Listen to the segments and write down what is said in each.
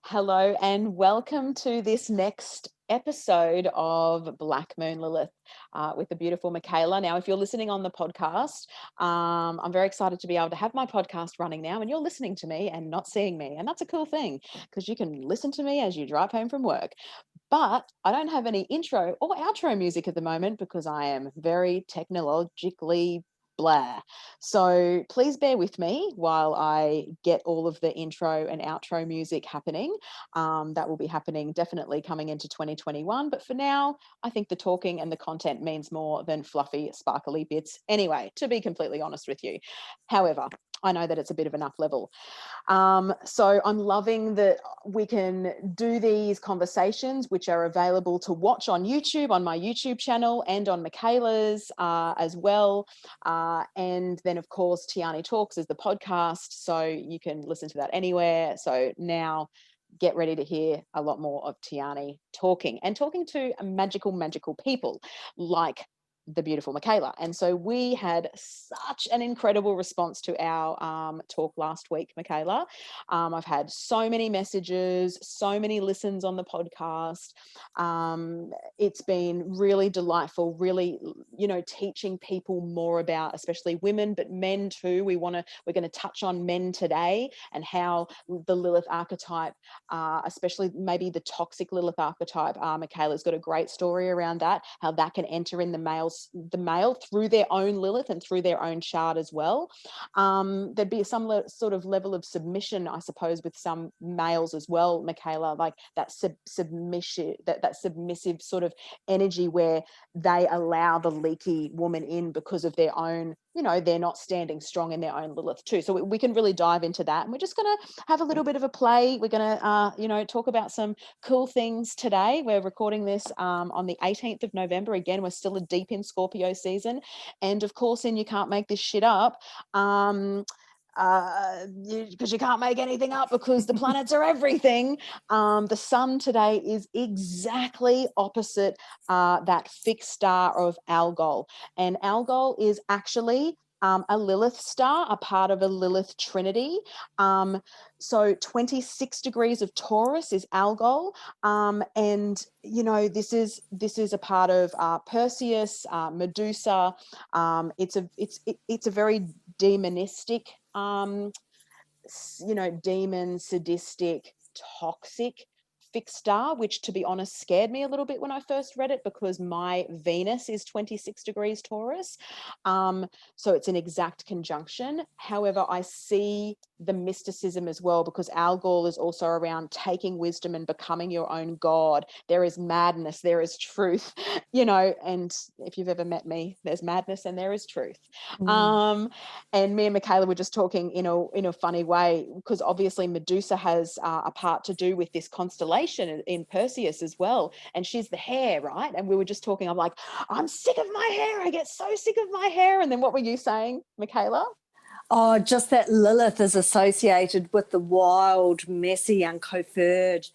Hello and welcome to this next episode of Black Moon Lilith with the beautiful Mikailah. Now, if you're listening on the podcast, I'm very excited to be able to have my podcast running now and you're listening to me and not seeing me. And that's a cool thing because you can listen to me as you drive home from work. But I don't have any intro or outro music at the moment because I am very technologically blah. So please bear with me while I get all of the intro and outro music happening. That will be happening definitely coming into 2021. But for now, I think the talking and the content means more than fluffy, sparkly bits anyway, to be completely honest with you. However, I know that it's a bit of an up level. So I'm loving that we can do these conversations, which are available to watch on YouTube, on my YouTube channel and on Mikailah's as well. And then, of course, Tiani Talks is the podcast, so you can listen to that anywhere. So now get ready to hear a lot more of Tiani talking to magical people like the beautiful Mikailah. And so we had such an incredible response to our talk last week, Mikailah. I've had so many messages, so many listens on the podcast. It's been really delightful, really, teaching people more about, especially women, but men too. We're going to touch on men today and how the Lilith archetype, especially maybe the toxic Lilith archetype, Mikailah's got a great story around that, how that can enter in the male through their own Lilith and through their own chart as well. There'd be some sort of level of submission, I suppose, with some males as well, Mikailah, like that submissive sort of energy where they allow the leaky woman in because of their own, they're not standing strong in their own Lilith too. So we can really dive into that. And we're just going to have a little bit of a play. We're going to, talk about some cool things today. We're recording this on the 18th of November. Again, we're still deep in Scorpio season. And of course, you can't make this shit up. Because you can't make anything up because the planets are everything. The sun today is exactly opposite that fixed star of Algol. And Algol is actually a Lilith star, a part of a Lilith trinity. So 26 degrees of Taurus is Algol. And, this is a part of Perseus, Medusa. It's a very demonistic, demon, sadistic, toxic fixed star, which, to be honest, scared me a little bit when I first read it because my Venus is 26 degrees Taurus. So it's an exact conjunction. However, I see the mysticism as well because Algol is also around taking wisdom and becoming your own god. There is madness, there is truth, and if you've ever met me, there's madness and there is truth. And me and Mikailah were just talking in a funny way because obviously Medusa has a part to do with this constellation in Perseus as well, and she's the hair, right? And we were just talking, I'm like, I'm sick of my hair, I get so sick of my hair. And then what were you saying, Mikailah? Oh, just that Lilith is associated with the wild, messy, uncoiffured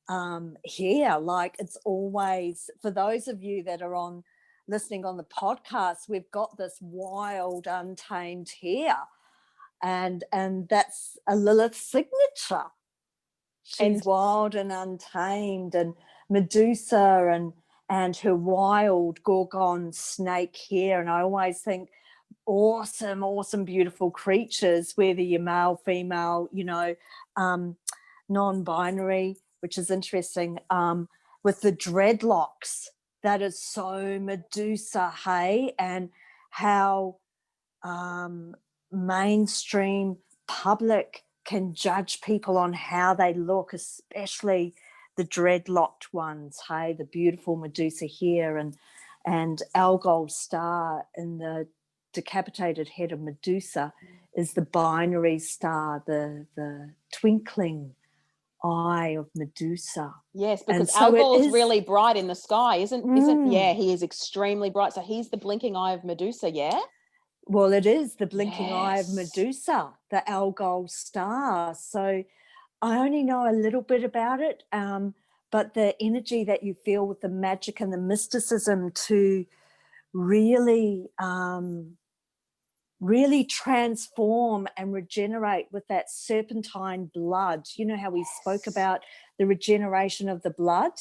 hair. Like, it's always, for those of you that are listening on the podcast, we've got this wild, untamed hair, and that's a Lilith signature. She's wild and untamed, and Medusa and her wild Gorgon snake hair. And I always think awesome, beautiful creatures, whether you're male, female, non-binary, which is interesting, with the dreadlocks. That is so Medusa, hey, and how mainstream public can judge people on how they look, especially the dreadlocked ones, hey, the beautiful Medusa hair and Algol star in the decapitated head of Medusa is the binary star, the twinkling eye of Medusa. Yes, because so Algol is really bright in the sky, isn't? Yeah, he is extremely bright. So he's the blinking eye of Medusa, yeah? Well, it is the blinking eye of Medusa, the Algol star. So I only know a little bit about it, but the energy that you feel with the magic and the mysticism to really really transform and regenerate with that serpentine blood. You know how we spoke about the regeneration of the blood?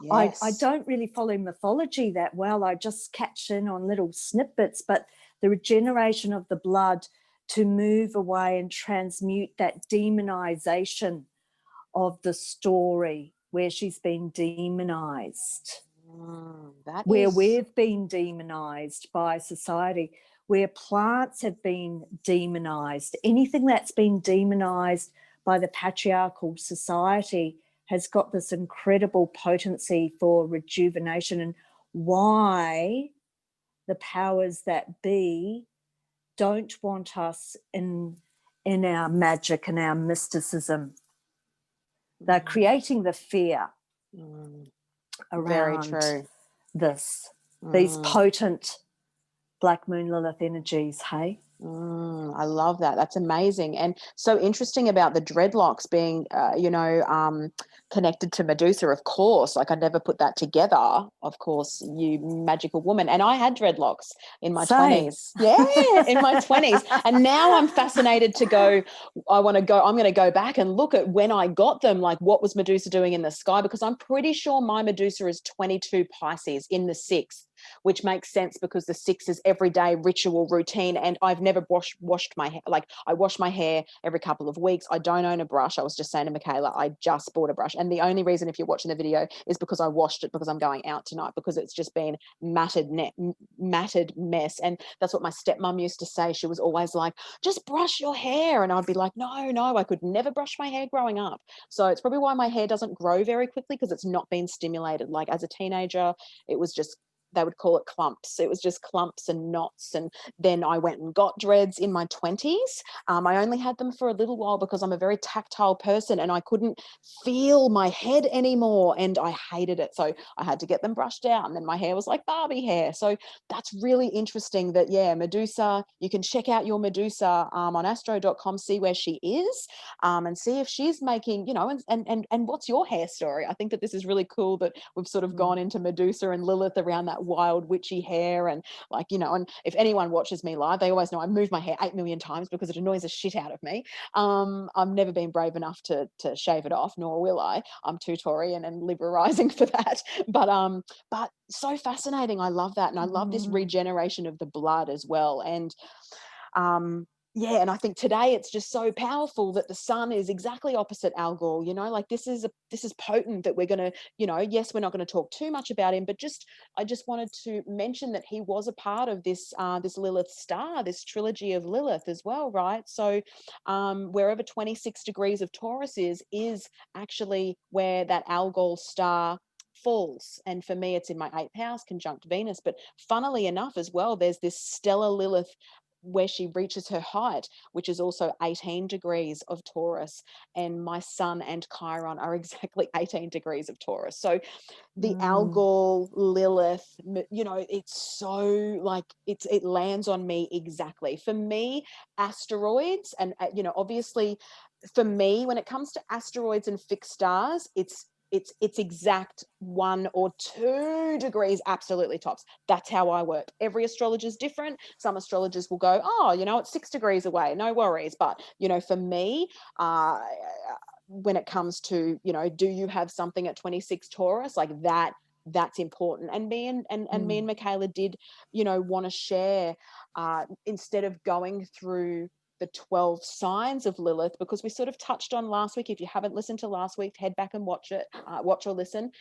Yes. I don't really follow mythology that well. I just catch in on little snippets, but the regeneration of the blood to move away and transmute that demonization of the story where she's been demonized, where we've been demonized by society, where plants have been demonized. Anything that's been demonized by the patriarchal society has got this incredible potency for rejuvenation, and why the powers that be don't want us in our magic and our mysticism. They're creating the fear around these potent Black Moon Lilith energies, hey? I love that. That's amazing. And so interesting about the dreadlocks being, connected to Medusa, of course. Like, I never put that together, of course, you magical woman. And I had dreadlocks in my 20s. Yeah, in my 20s. And now I'm fascinated to go, I'm going to go back and look at when I got them, like what was Medusa doing in the sky? Because I'm pretty sure my Medusa is 22 Pisces in the 6th, which makes sense because the 6 is everyday ritual routine. And I've never washed my hair. Like, I wash my hair every couple of weeks. I don't own a brush. I was just saying to Mikailah, I just bought a brush. And the only reason, if you're watching the video, is because I washed it because I'm going out tonight, because it's just been matted mess. And that's what my stepmom used to say. She was always like, just brush your hair. And I'd be like, no, I could never brush my hair growing up. So it's probably why my hair doesn't grow very quickly, because it's not been stimulated. Like, as a teenager, it was just, they would call it clumps. It was just clumps and knots. And then I went and got dreads in my 20s. I only had them for a little while because I'm a very tactile person and I couldn't feel my head anymore and I hated it. So I had to get them brushed out, and then my hair was like Barbie hair. So that's really interesting that, yeah, Medusa, you can check out your Medusa on astro.com, see where she is, and see if she's making, and what's your hair story. I think that this is really cool that we've sort of gone into Medusa and Lilith around that wild witchy hair. And like, and if anyone watches me live, they always know I move my hair 8 million times because it annoys the shit out of me. I've never been brave enough to shave it off, nor will I. I'm too Taurian and Libra rising for that. But so fascinating. I love that. And I love this regeneration of the blood as well. And yeah, and I think today it's just so powerful that the sun is exactly opposite Algol. Like, this is potent that we're going to, yes, we're not going to talk too much about him, but I just wanted to mention that he was a part of this Lilith star, this trilogy of Lilith as well, right? So wherever 26 degrees of Taurus is actually where that Algol star falls. And for me, it's in my 8th house, conjunct Venus. But funnily enough as well, there's this stellar Lilith where she reaches her height, which is also 18 degrees of Taurus, and my sun and Chiron are exactly 18 degrees of Taurus. So the Algol, Lilith, it's so like, it lands on me exactly. For me, asteroids, and obviously for me, when it comes to asteroids and fixed stars, it's exact 1 or 2 degrees, absolutely tops. That's how I work. Every astrologer is different. Some astrologers will go, oh, it's 6 degrees away, no worries. But for me, when it comes to, do you have something at 26 Taurus, like that's important. And me and Mikailah did, want to share, instead of going through the 12 signs of Lilith, because we sort of touched on last week. If you haven't listened to last week, head back and watch or listen.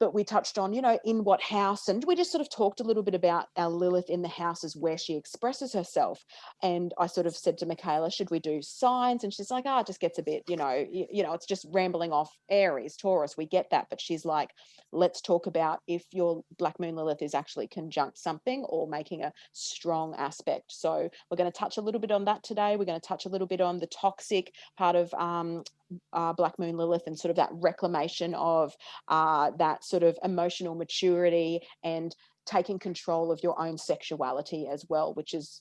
But we touched on, in what house, and we just sort of talked a little bit about our Lilith in the houses where she expresses herself. And I sort of said to Mikailah, should we do signs? And she's like, it just gets a bit, it's just rambling off. Aries, Taurus, we get that. But she's like, let's talk about if your Black Moon Lilith is actually conjunct something or making a strong aspect. So we're going to touch a little bit on that today. We're going to touch a little bit on the toxic part of Black Moon Lilith, and sort of that reclamation of that sort of emotional maturity and taking control of your own sexuality as well, which is,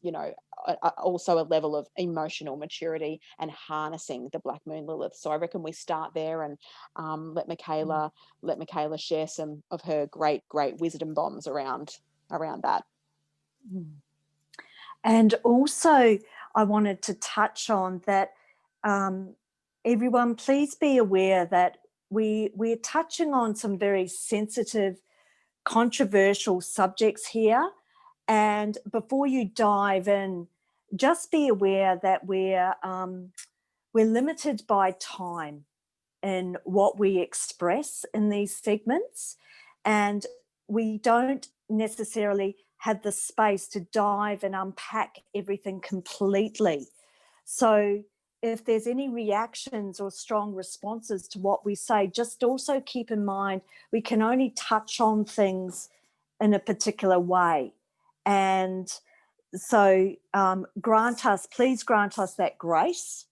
also a level of emotional maturity and harnessing the Black Moon Lilith. So I reckon we start there and let Mikailah share some of her great wisdom bombs around that. And also I wanted to touch on that, everyone, please be aware that we're touching on some very sensitive, controversial subjects here. And before you dive in, just be aware that we're limited by time in what we express in these segments, and we don't necessarily have the space to dive and unpack everything completely. So if there's any reactions or strong responses to what we say, just also keep in mind we can only touch on things in a particular way. And so please grant us that grace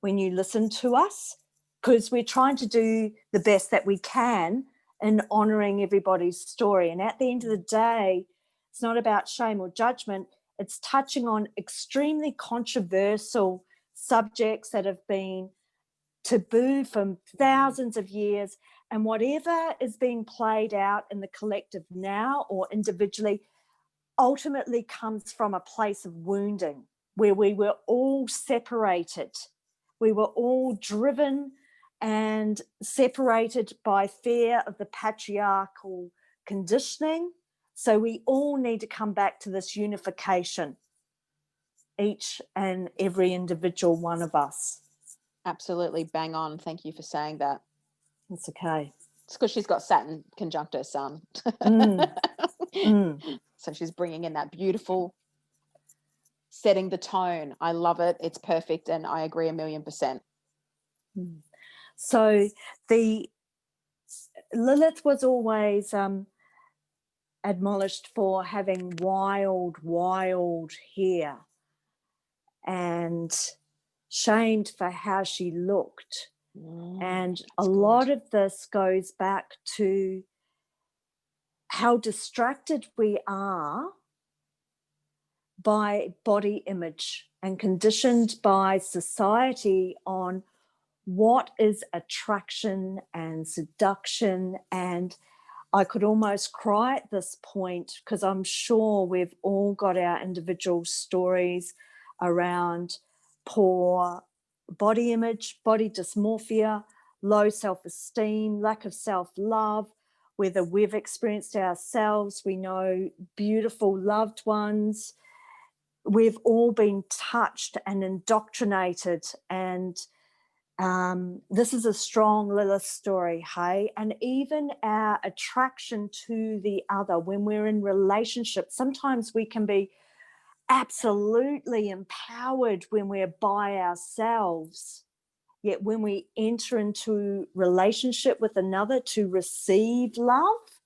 when you listen to us, because we're trying to do the best that we can in honouring everybody's story. And at the end of the day, it's not about shame or judgment. It's touching on extremely controversial subjects that have been taboo for thousands of years. And whatever is being played out in the collective now or individually ultimately comes from a place of wounding, where we were all separated. We were all driven and separated by fear of the patriarchal conditioning. So we all need to come back to this unification, each and every individual one of us. Absolutely bang on. Thank you for saying that. That's okay. It's because she's got Saturn conjunct her sun. So she's bringing in that beautiful, setting the tone. I love it. It's perfect. And I agree 1,000,000%. So the Lilith was always admonished for having wild hair and shamed for how she looked. And a lot of this goes back to how distracted we are by body image and conditioned by society on what is attraction and seduction. And I could almost cry at this point, because I'm sure we've all got our individual stories around poor body image, body dysmorphia, low self-esteem, lack of self-love, whether we've experienced ourselves, we know beautiful loved ones. We've all been touched and indoctrinated, and this is a strong Lilith story, hey? And even our attraction to the other, when we're in relationships, sometimes we can be absolutely empowered when we're by ourselves. Yet when we enter into relationship with another to receive love,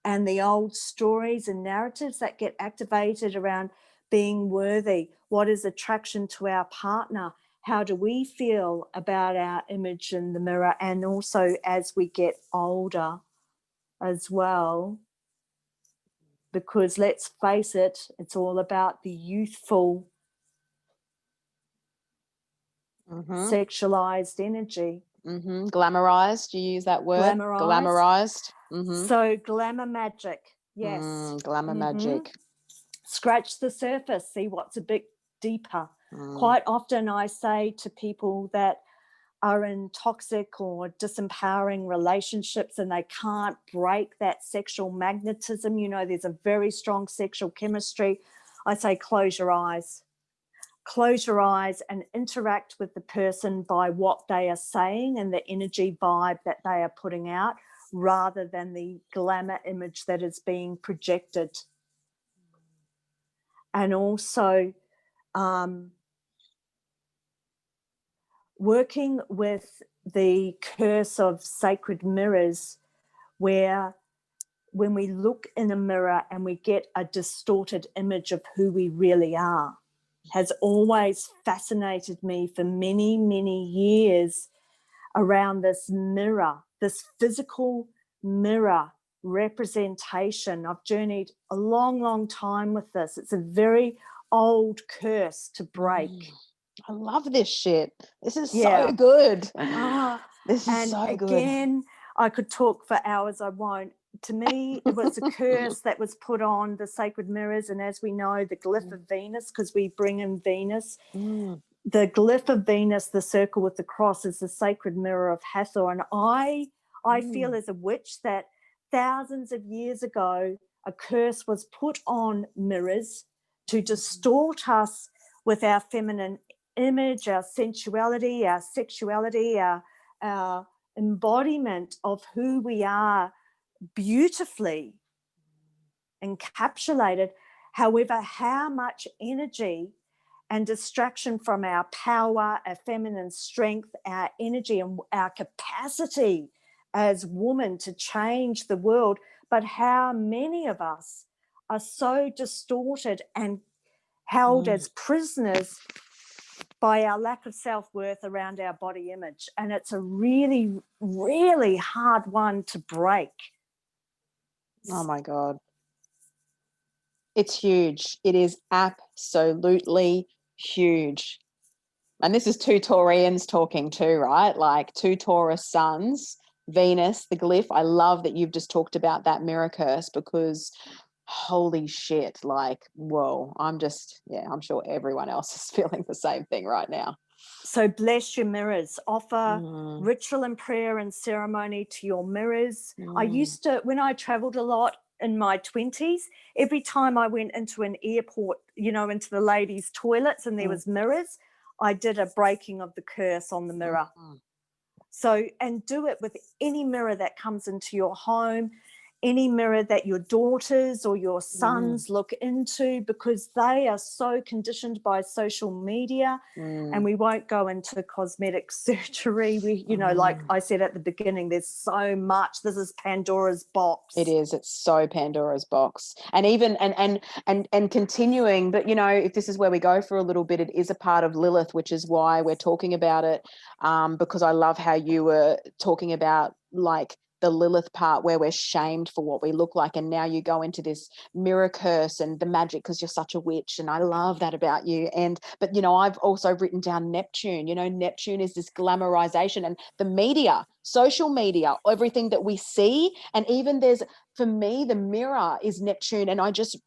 and the old stories and narratives that get activated around being worthy, what is attraction to our partner, how do we feel about our image in the mirror, and also as we get older as well, because let's face it, it's all about the youthful sexualized energy. Glamorized, you use that word? Glamorized. So glamour magic, yes. Glamour magic. Scratch the surface, see what's a bit deeper. Quite often I say to people that are in toxic or disempowering relationships and they can't break that sexual magnetism, you know, there's a very strong sexual chemistry, I say close your eyes. Close your eyes and interact with the person by what they are saying and the energy vibe that they are putting out, rather than the glamour image that is being projected. And also working with the curse of sacred mirrors, where when we look in a mirror and we get a distorted image of who we really are, has always fascinated me for many, many years around this mirror, this physical mirror representation. I've journeyed a long, long time with this. It's a very old curse to break. I love this shit. This is so good. This is so good. Again, I could talk for hours. I won't. to me, it was a curse that was put on the sacred mirrors. And as we know, the glyph of Venus, because we bring in Venus, the glyph of Venus, the circle with the cross, is the sacred mirror of Hathor. And I feel as a witch that thousands of years ago, a curse was put on mirrors to distort us with our feminine image, our sensuality, our sexuality, our embodiment of who we are, beautifully encapsulated. However, how much energy and distraction from our power, our feminine strength, our energy and our capacity as women to change the world, but how many of us are so distorted and held as prisoners by our lack of self-worth around our body image. And it's a really, really hard one to break. Oh my God. It's huge. It is absolutely huge. And this is two Taurians talking too, right? Like two Taurus suns, Venus, the glyph. I love that you've just talked about that mirror curse, because holy shit, like, whoa, I'm sure everyone else is feeling the same thing right now. So bless your mirrors. Offer ritual and prayer and ceremony to your mirrors. I used to, when I traveled a lot in my 20s, every time I went into an airport, into the ladies' toilets and there was mirrors, I did a breaking of the curse on the mirror. So, and do it with any mirror that comes into your home, any mirror that your daughters or your sons look into, because they are so conditioned by social media. And we won't go into cosmetic surgery. We, like I said at the beginning, there's so much. This is Pandora's box. It is. It's so Pandora's box. And even and continuing, but if this is where we go for a little bit, it is a part of Lilith, which is why we're talking about it. Because I love how you were talking about like the Lilith part where we're shamed for what we look like, and now you go into this mirror curse and the magic because you're such a witch, and I love that about you. But I've also written down Neptune. Neptune is this glamorization, and the media, social media, everything that we see, and even for me, the mirror is Neptune. And I just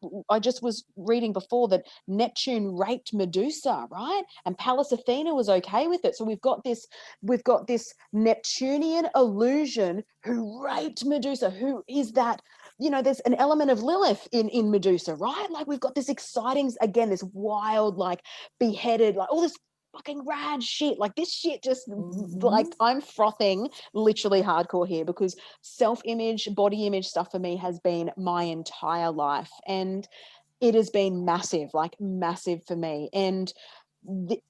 was reading before that Neptune raped Medusa, right? And Pallas Athena was okay with it. So we've got this Neptunian illusion who raped Medusa. Who is that? There's an element of Lilith in Medusa, right? Like we've got this exciting, again, this wild, like beheaded, like all this fucking rad shit. Like this shit just like I'm frothing literally hardcore here, because self-image, body image stuff for me has been my entire life, and it has been massive for me. And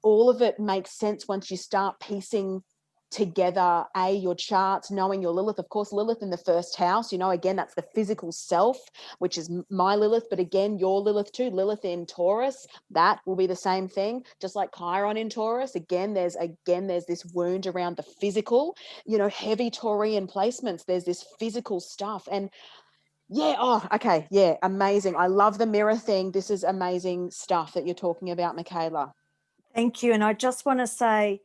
all of it makes sense once you start piecing together your charts, knowing your Lilith. Of course, Lilith in the first house, again, that's the physical self, which is my Lilith, but again, your Lilith too. Lilith in Taurus, that will be the same thing, just like Chiron in Taurus. Again, there's this wound around the physical, heavy Taurian placements, there's this physical stuff. And amazing. I love the mirror thing. This is amazing stuff that you're talking about, Mikailah. Thank you. And I just want to say,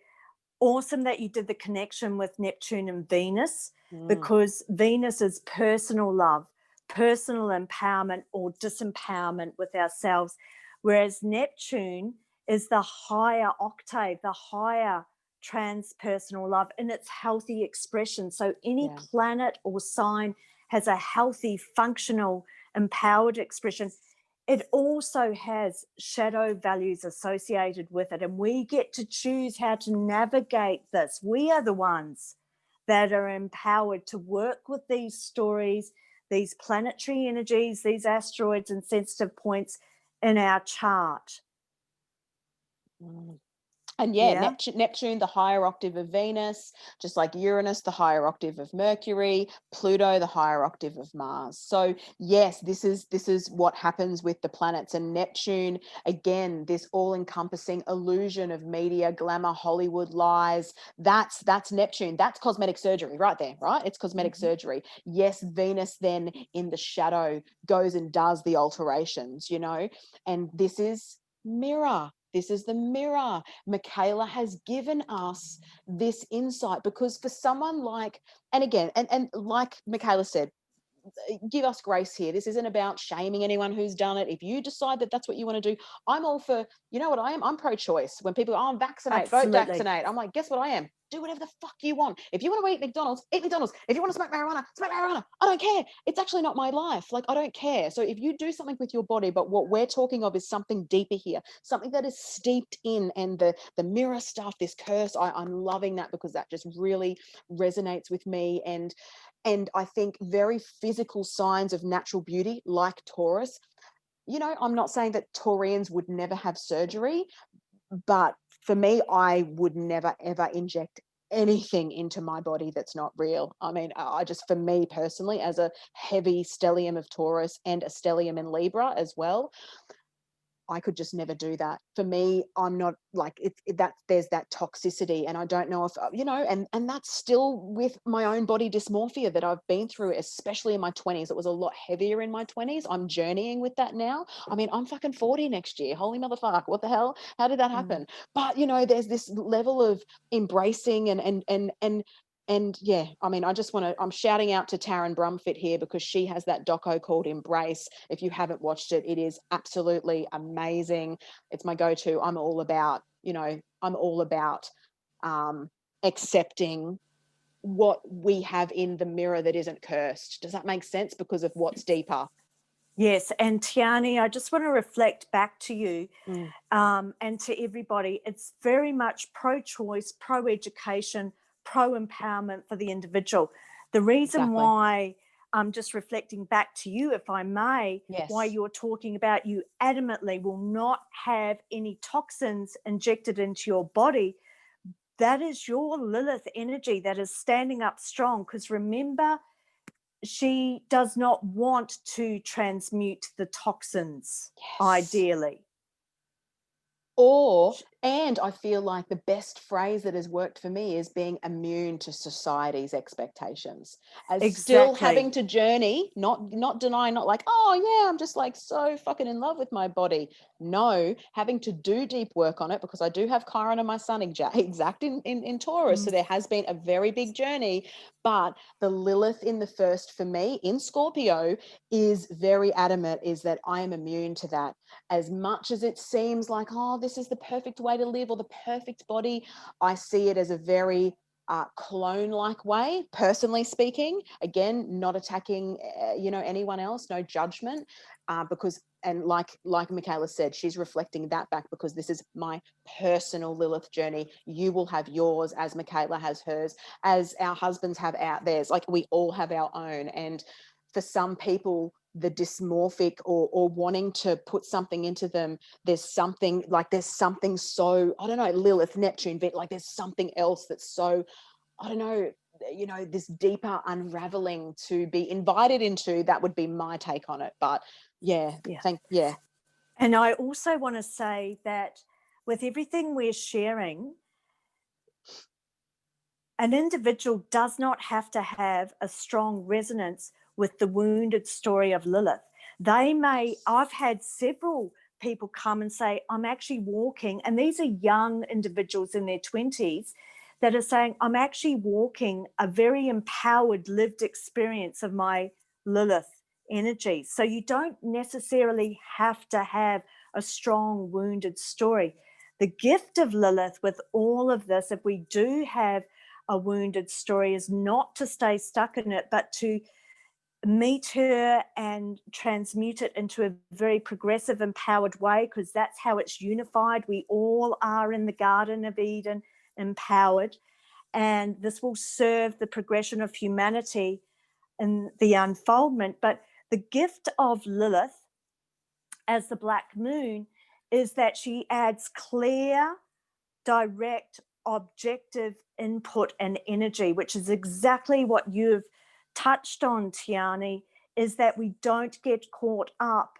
awesome that you did the connection with Neptune and Venus, because Venus is personal love, personal empowerment or disempowerment with ourselves, whereas Neptune is the higher octave, the higher transpersonal love in its healthy expression. So any planet or sign has a healthy, functional, empowered expression. It also has shadow values associated with it, and we get to choose how to navigate this. We are the ones that are empowered to work with these stories, these planetary energies, these asteroids and sensitive points in our chart. And Neptune, the higher octave of Venus, just like Uranus, the higher octave of Mercury, Pluto, the higher octave of Mars. So yes, this is what happens with the planets. And Neptune, again, this all-encompassing illusion of media, glamour, Hollywood lies. That's Neptune. That's cosmetic surgery right there, right? It's cosmetic surgery. Yes, Venus then in the shadow goes and does the alterations, and this is mirror. This is the mirror. Mikailah has given us this insight, because for someone like, and again, and like Mikailah said, give us grace here. This isn't about shaming anyone who's done it. If you decide that that's what you want to do, I'm all for, you know what I am? I'm pro-choice. When people go, oh, vaccinate, vote Absolutely. vaccinate. I'm like, guess what I am? Do whatever the fuck you want. If you want to eat McDonald's, eat McDonald's. If you want to smoke marijuana, smoke marijuana. I don't care. It's actually not my life. Like, I don't care. So if you do something with your body, but what we're talking of is something deeper here, something that is steeped in, and the mirror stuff, this curse, I'm loving that, because that just really resonates with me. And I think very physical signs of natural beauty, like Taurus, you know, I'm not saying that Taurians would never have surgery, but for me, I would never, ever inject anything into my body that's not real. I mean, I just, for me personally, as a heavy stellium of Taurus and a stellium in Libra as well, I could just never do that. For me, I'm not like that. There's that toxicity, and I don't know if, you know, and that's still with my own body dysmorphia that I've been through, especially in my 20s. It was a lot heavier in my 20s. I'm journeying with that now. I mean, I'm fucking 40 next year. Holy motherfuck! What the hell? How did that happen? But you know, there's this level of embracing and yeah, I mean, I just want to, I'm shouting out to Taryn Brumfitt here, because she has that doco called Embrace. If you haven't watched it, it is absolutely amazing. It's my go-to. I'm all about, you know, I'm all about accepting what we have in the mirror that isn't cursed. Does that make sense? Because of what's deeper. Yes. And Tiani, I just want to reflect back to you and to everybody. It's very much pro-choice, pro-education, pro-empowerment for the individual. The reason why I'm just reflecting back to you, if I may, why you're talking about you adamantly will not have any toxins injected into your body, that is your Lilith energy that is standing up strong. Because remember, she does not want to transmute the toxins, ideally. And I feel like the best phrase that has worked for me is being immune to society's expectations, as still having to journey, not denying, not like, oh yeah, I'm just like so fucking in love with my body. No, having to do deep work on it, because I do have Chiron and my sun exact in Taurus. So there has been a very big journey, but the Lilith in the first for me in Scorpio is very adamant, is that I am immune to that. As much as it seems like, oh, this is the perfect way to live, or the perfect body, I see it as a very clone-like way, personally speaking. Again, not attacking, you know, anyone else, no judgment, because, and like Mikailah said, she's reflecting that back, because this is my personal Lilith journey. You will have yours, as Mikailah has hers, as our husbands have out theirs. Like, we all have our own. And for some people, the dysmorphic or wanting to put something into them, there's something so, I don't know, Lilith, Neptune, like there's something else that's so, I don't know, you know, this deeper unraveling to be invited into. That would be my take on it. But yeah. And I also want to say that with everything we're sharing, an individual does not have to have a strong resonance with the wounded story of Lilith. I've had several people come and say, I'm actually walking, and these are young individuals in their 20s that are saying, I'm actually walking a very empowered lived experience of my Lilith energy. So you don't necessarily have to have a strong wounded story. The gift of Lilith with all of this, if we do have a wounded story, is not to stay stuck in it, but to meet her and transmute it into a very progressive, empowered way, because that's how it's unified. We all are in the Garden of Eden, empowered, and this will serve the progression of humanity in the unfoldment. But the gift of Lilith as the Black Moon is that she adds clear, direct, objective input and energy, which is exactly what you've touched on, Tiani, is that we don't get caught up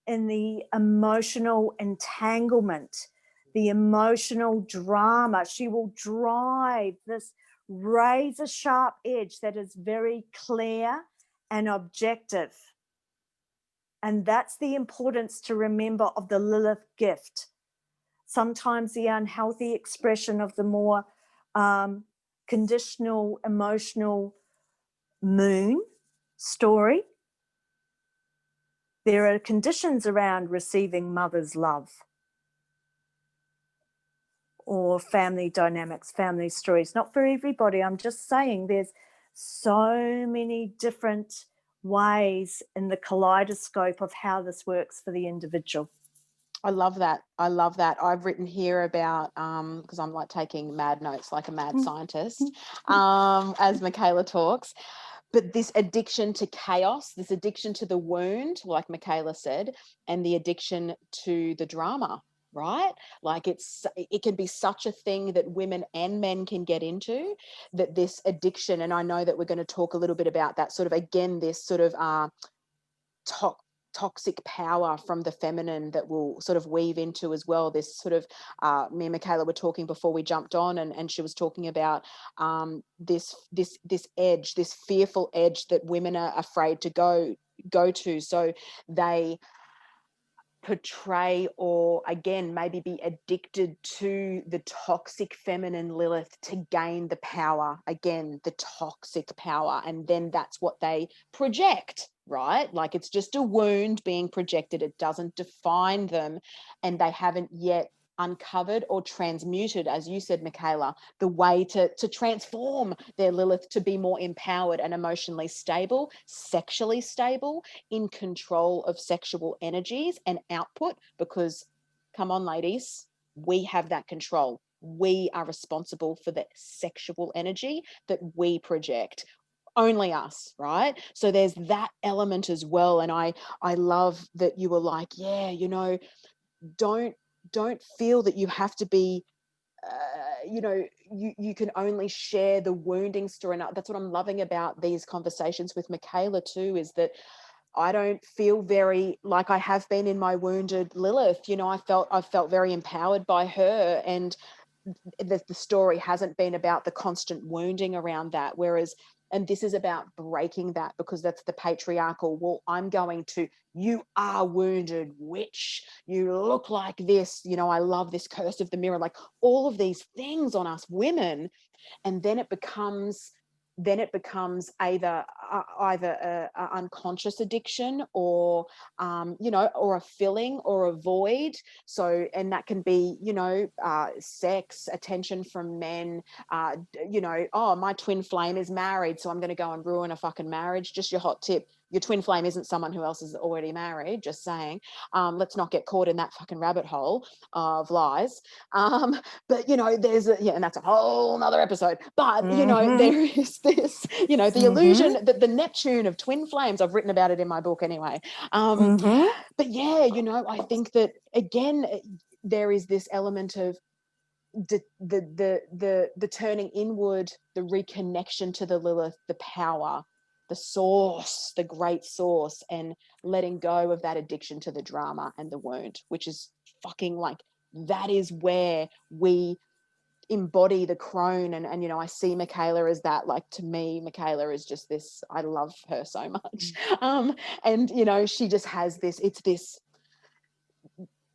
in the emotional entanglement, the emotional drama. She will drive this razor sharp edge that is very clear and objective. And that's the importance to remember of the Lilith gift. Sometimes the unhealthy expression of the more conditional, emotional moon story There are conditions around receiving mother's love or family dynamics, family stories. Not for everybody. I'm just saying there's so many different ways in the kaleidoscope of how this works for the individual. I love that. I love that. I've written here about, because I'm like taking mad notes like a mad scientist, as Mikailah talks. But this addiction to chaos, this addiction to the wound, like Mikailah said, and the addiction to the drama, right? Like it can be such a thing that women and men can get into, that this addiction, and I know that we're going to talk a little bit about that sort of, again, this sort of toxic power from the feminine that will sort of weave into as well. This sort of, me and Mikailah were talking before we jumped on, and she was talking about this edge, this fearful edge that women are afraid to go to. So they portray, or again maybe be addicted to the toxic feminine Lilith to gain the power, again the toxic power, and then that's what they project, right? Like it's just a wound being projected. It doesn't define them, and they haven't yet uncovered or transmuted, as you said, Mikailah, the way to transform their Lilith to be more empowered and emotionally stable, sexually stable, in control of sexual energies and output. Because come on, ladies, we have that control. We are responsible for the sexual energy that we project. Only us, right? So there's that element as well. And I love that you were like, yeah, you know, don't feel that you have to be, you know, you can only share the wounding story. And that's what I'm loving about these conversations with Mikailah too, is that I don't feel very like I have been in my wounded Lilith. You know, I felt very empowered by her, and the story hasn't been about the constant wounding around that. Whereas, and this is about breaking that, because that's the patriarchal, well, I'm going to, you are wounded witch, you look like this, you know, I love this curse of the mirror, like all of these things on us women. And then it becomes either a unconscious addiction, or you know, or a filling or a void. So, and that can be, you know, sex, attention from men, you know, oh, my twin flame is married, so I'm going to go and ruin a fucking marriage. Just your hot tip: your twin flame isn't someone who else is already married. Just saying. Let's not get caught in that fucking rabbit hole of lies. But you know, there's and that's a whole nother episode. But you know, there is this, you know, the illusion that the Neptune of twin flames. I've written about it in my book anyway. But yeah, you know, I think that again, there is this element of the turning inward, the reconnection to the Lilith, the power, the source, the great source, and letting go of that addiction to the drama and the wound, which is fucking like, that is where we embody the crone. And you know, I see Mikailah as that. Like, to me, Mikailah is just this, I love her so much. And you know, she just has this,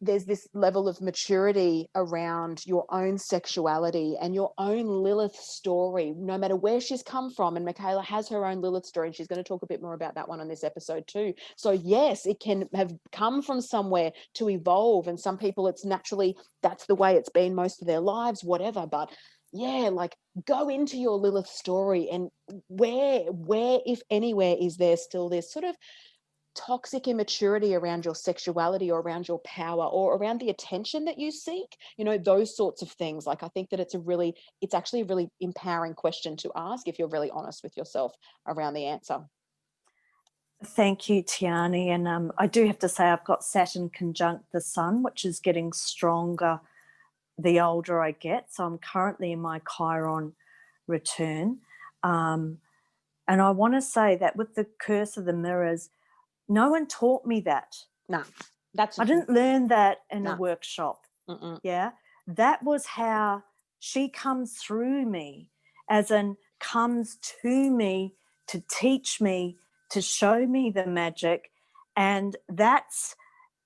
there's this level of maturity around your own sexuality and your own Lilith story, no matter where she's come from. And Mikailah has her own Lilith story, and she's going to talk a bit more about that one on this episode too. So yes, it can have come from somewhere to evolve, and some people it's naturally, that's the way it's been most of their lives, whatever. But yeah, like, go into your Lilith story, and where if anywhere is there still this sort of toxic immaturity around your sexuality, or around your power, or around the attention that you seek, you know, those sorts of things. Like, I think that it's actually a really empowering question to ask if you're really honest with yourself around the answer. Thank you, Tiani. And I do have to say, I've got Saturn conjunct the Sun, which is getting stronger the older I get. So I'm currently in my Chiron return. And I want to say that with the curse of the mirrors, no one taught me that. No, I didn't learn that in a No. workshop. Mm-mm. Yeah. That was how she comes through me, as in comes to me to teach me, to show me the magic. And that's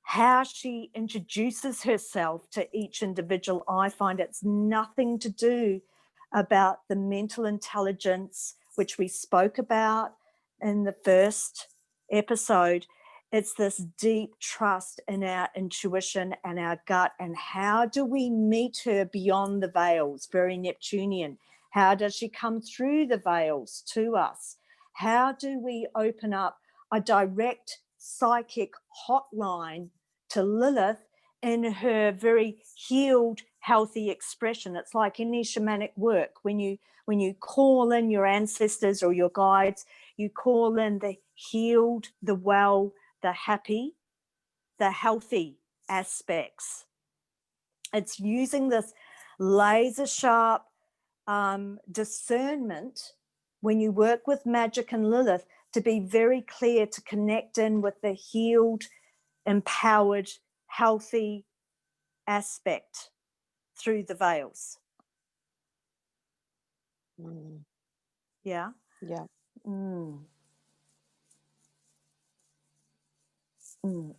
how she introduces herself to each individual. I find it's nothing to do about the mental intelligence, which we spoke about in the first episode. It's this deep trust in our intuition and our gut. And how do we meet her beyond the veils? Very Neptunian. How does she come through the veils to us? How do we open up a direct psychic hotline to Lilith in her very healed, healthy expression? It's like any shamanic work. When you call in your ancestors or your guides, you call in the healed, the well, the happy, the healthy aspects. It's using this laser sharp discernment when you work with magic and Lilith to be very clear, to connect in with the healed, empowered, healthy aspect through the veils. Yeah. Yeah.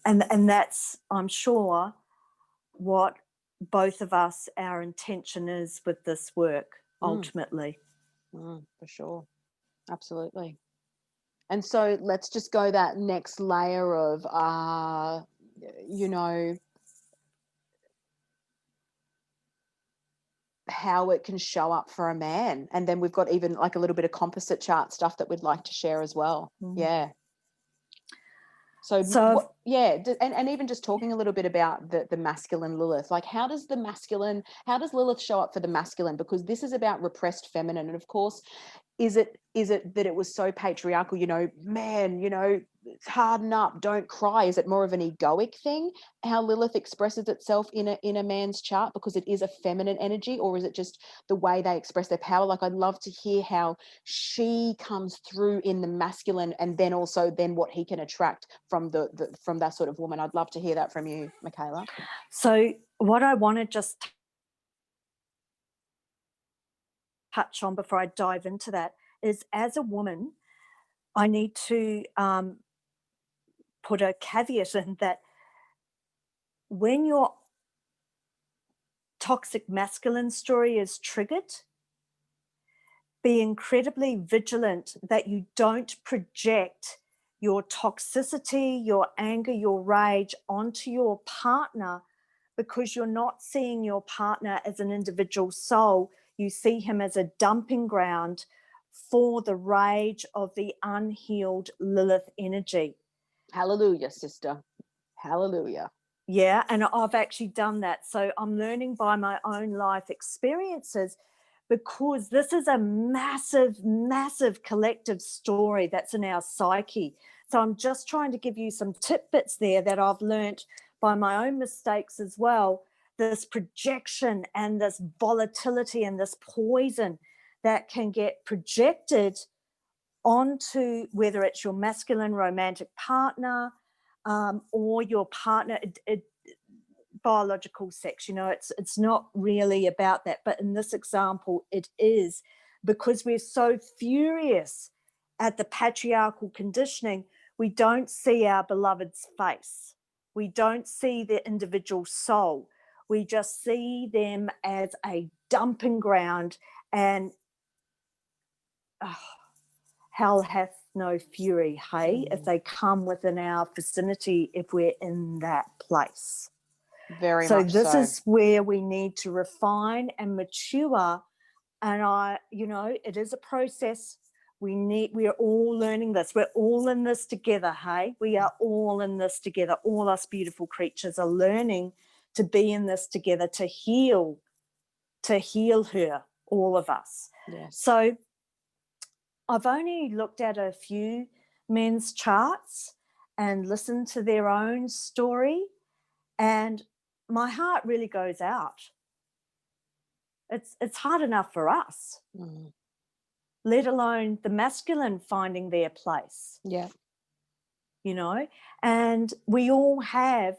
And that's, I'm sure, what both of us, our intention is with this work ultimately. For sure. Absolutely. And so let's just go that next layer of, how it can show up for a man. And then we've got even like a little bit of composite chart stuff that we'd like to share as well. Yeah. So and even just talking a little bit about the masculine Lilith, like how does Lilith show up for the masculine? Because this is about repressed feminine. And of course, is it that it was so patriarchal, man, harden up, don't cry? Is it more of an egoic thing, how Lilith expresses itself in a man's chart because it is a feminine energy? Or is it just the way they express their power? Like, I'd love to hear how she comes through in the masculine, and then also what he can attract from from that sort of woman. I'd love to hear that from you, Mikailah. So what I want to just touch on before I dive into that is, as a woman, I need to put a caveat in that when your toxic masculine story is triggered, be incredibly vigilant that you don't project your toxicity, your anger, your rage onto your partner, because you're not seeing your partner as an individual soul. You see him as a dumping ground for the rage of the unhealed Lilith energy. Hallelujah, sister. Hallelujah. Yeah, and I've actually done that. So I'm learning by my own life experiences, because this is a massive, massive collective story that's in our psyche. So I'm just trying to give you some tidbits there that I've learned by my own mistakes as well. This projection and this volatility and this poison that can get projected onto, whether it's your masculine romantic partner or your partner, biological sex. It's not really about that, but in this example it is, because we're so furious at the patriarchal conditioning. We don't see our beloved's face, we don't see their individual soul, we just see them as a dumping ground, and hell hath no fury, hey, if they come within our vicinity, if we're in that place. Very much so. This is where we need to refine and mature. And it is a process. We're all learning this. We're all in this together, hey? We are all in this together. All us beautiful creatures are learning to be in this together, to heal her, all of us. Yes. So I've only looked at a few men's charts and listened to their own story, and my heart really goes out. It's hard enough for us, let alone the masculine finding their place. Yeah. And we all have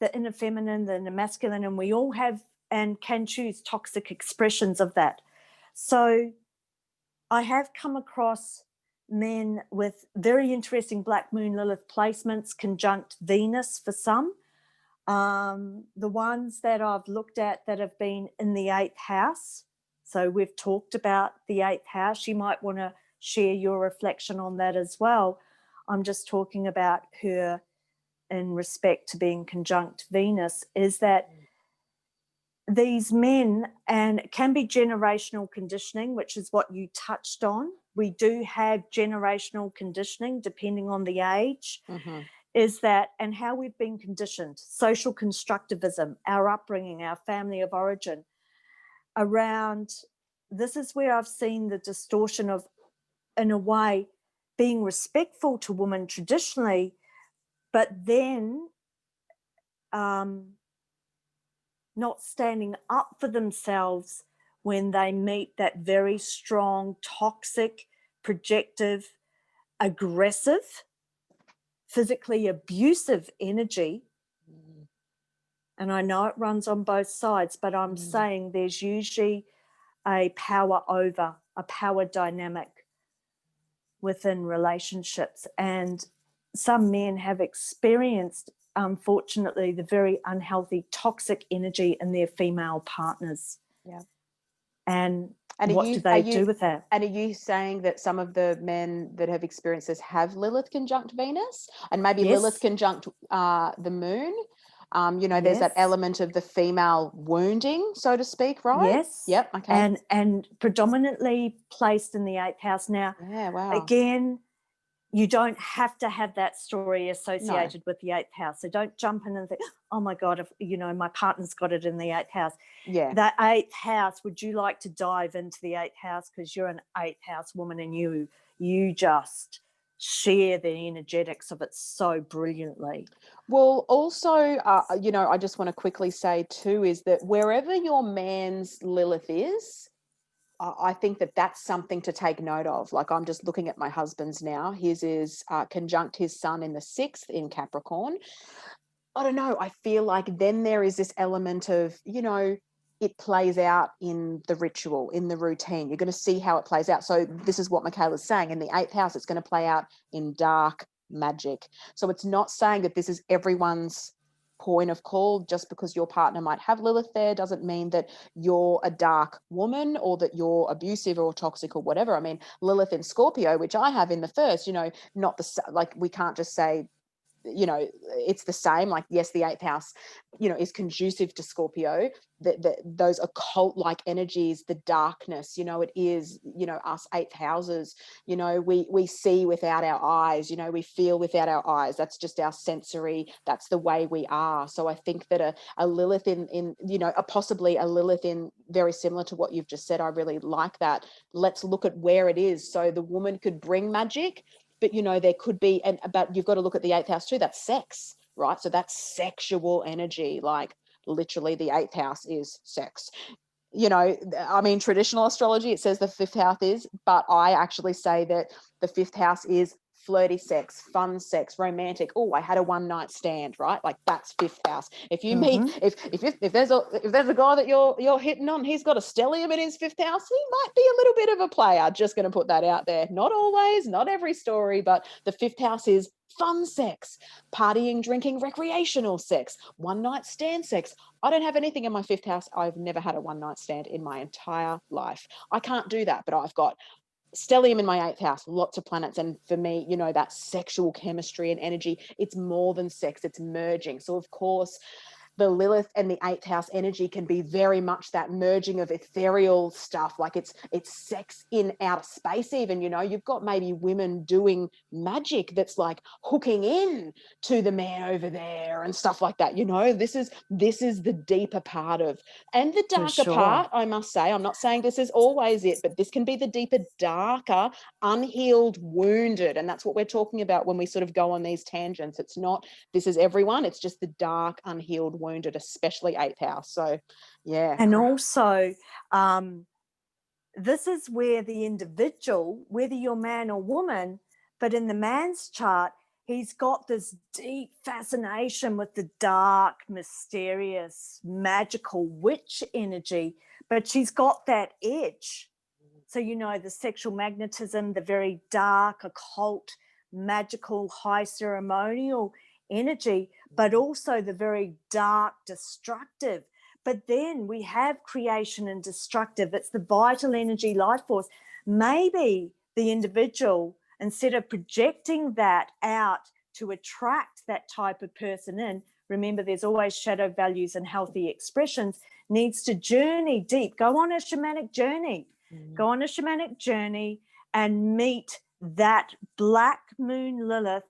the inner feminine, the inner masculine, and we all have and can choose toxic expressions of that. So I have come across men with very interesting Black Moon Lilith placements, conjunct Venus for some. The ones that I've looked at that have been in the 8th house. So we've talked about the 8th house. You might want to share your reflection on that as well. I'm just talking about her in respect to being conjunct Venus is that these men, and it can be generational conditioning, which is what you touched on. We do have generational conditioning depending on the age, is that, and how we've been conditioned, social constructivism, our upbringing, our family of origin around, this is where I've seen the distortion of, in a way, being respectful to women traditionally, but then not standing up for themselves when they meet that very strong, toxic, projective, aggressive, physically abusive energy. And I know it runs on both sides, but I'm saying there's usually a power over, a power dynamic within relationships. And some men have experienced, unfortunately, the very unhealthy, toxic energy in their female partners. Yeah. And what do they do with that? And are you saying that some of the men that have experienced this have Lilith conjunct Venus, and maybe Lilith conjunct the moon? There's that element of the female wounding, so to speak, right? Yes. Yep. Okay. And predominantly placed in the 8th house. Now, again, you don't have to have that story associated with the 8th house. So don't jump in and think, oh my God, if my partner's got it in the 8th house. Yeah. That 8th house, would you like to dive into the 8th house? Because you're an 8th house woman and you just share the energetics of it so brilliantly. Well, also, I just want to quickly say too, is that wherever your man's Lilith is, I think that that's something to take note of. Like, I'm just looking at my husband's now. His is conjunct his sun in the 6th in Capricorn. I don't know. I feel like then there is this element of, it plays out in the ritual, in the routine. You're going to see how it plays out. So this is what Mikailah's saying. In the 8th house, it's going to play out in dark magic. So it's not saying that this is everyone's point of call. Just because your partner might have Lilith there doesn't mean that you're a dark woman or that you're abusive or toxic or whatever. I mean, Lilith in Scorpio, which I have in the 1st, not like we can't just say, it's the same. Like, yes, the 8th house, is conducive to Scorpio, those occult like energies, the darkness, it is, us 8th houses, we see without our eyes, we feel without our eyes. That's just our sensory, that's the way we are. So I think that a Lilith in possibly a Lilith in very similar to what you've just said, I really like that. Let's look at where it is. So the woman could bring magic, but there could be, but you've got to look at the 8th house too. That's sex, right? So that's sexual energy. Like, literally the 8th house is sex. I mean, traditional astrology, it says the 5th house is, but I actually say that the 5th house is flirty sex, fun sex, romantic. Oh, I had a one night stand, right? Like, that's 5th house. If you meet, if there's a guy that you're hitting on, he's got a stellium in his 5th house, he might be a little bit of a player. Just going to put that out there. Not always, not every story, but the 5th house is fun sex, partying, drinking, recreational sex, one night stand sex. I don't have anything in my 5th house. I've never had a one night stand in my entire life. I can't do that, but I've got stellium in my 8th house, lots of planets. And for me, that sexual chemistry and energy, it's more than sex, it's merging. So of course, the Lilith and the 8th house energy can be very much that merging of ethereal stuff. Like, it's sex in outer space even, you've got maybe women doing magic that's like hooking in to the man over there and stuff like that. This is the deeper part of, and the darker part, I must say. I'm not saying this is always it, but this can be the deeper, darker, unhealed, wounded. And that's what we're talking about when we sort of go on these tangents. It's not, this is everyone. It's just the dark, unhealed, wounded, especially 8th house. So yeah. And also this is where the individual, whether you're man or woman, but in the man's chart, he's got this deep fascination with the dark, mysterious, magical witch energy, but she's got that edge. So, the sexual magnetism, the very dark, occult, magical, high ceremonial energy, but also the very dark, destructive. But then we have creation and destructive. It's the vital energy, life force. Maybe the individual, instead of projecting that out to attract that type of person in, remember there's always shadow values and healthy expressions, needs to journey deep, go on a shamanic journey, and meet that Black Moon Lilith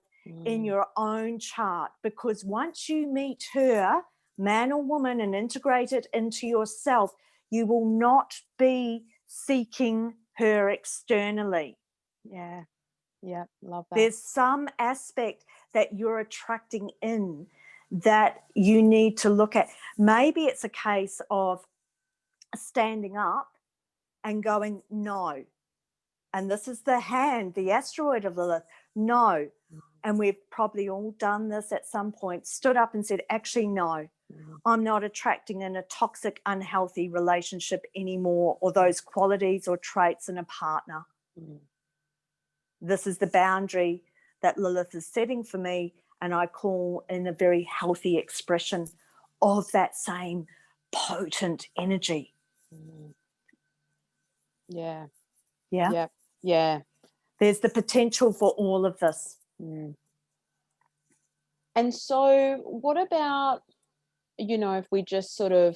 in your own chart. Because once you meet her, man or woman, and integrate it into yourself, you will not be seeking her externally. Yeah, love that. There's some aspect that you're attracting in that you need to look at. Maybe it's a case of standing up and going, no. And this is the hand, the asteroid of Lilith, no. And we've probably all done this at some point, stood up and said, actually, no, I'm not attracting in a toxic, unhealthy relationship anymore, or those qualities or traits in a partner. This is the boundary that Lilith is setting for me, and I call in a very healthy expression of that same potent energy. Yeah. There's the potential for all of this. And so what about, if we just sort of,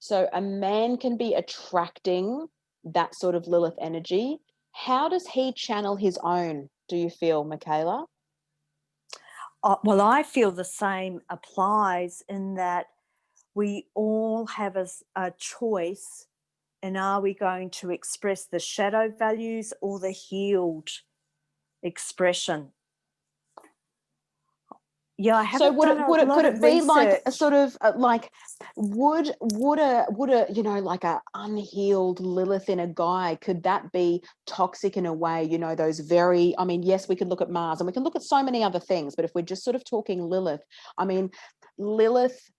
so a man can be attracting that sort of Lilith energy. How does he channel his own, do you feel, Mikailah? Well, I feel the same applies in that we all have a choice, and are we going to express the shadow values or the healed expression? Yeah, I haven't done a lot of could it be like a research. sort of like would a like a unhealed Lilith in a guy, could that be toxic in a way? Those very, I mean, yes, we can look at Mars and we can look at so many other things, but if we're just sort of talking Lilith, I mean, Lilith,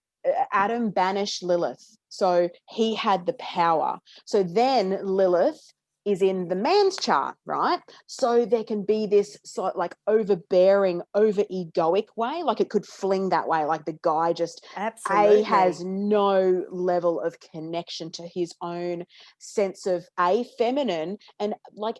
Adam banished Lilith, so he had the power. So then Lilith is in the man's chart, right? So there can be this sort of like overbearing, over egoic way, like it could fling that way, like the guy just has no level of connection to his own sense of feminine, and like,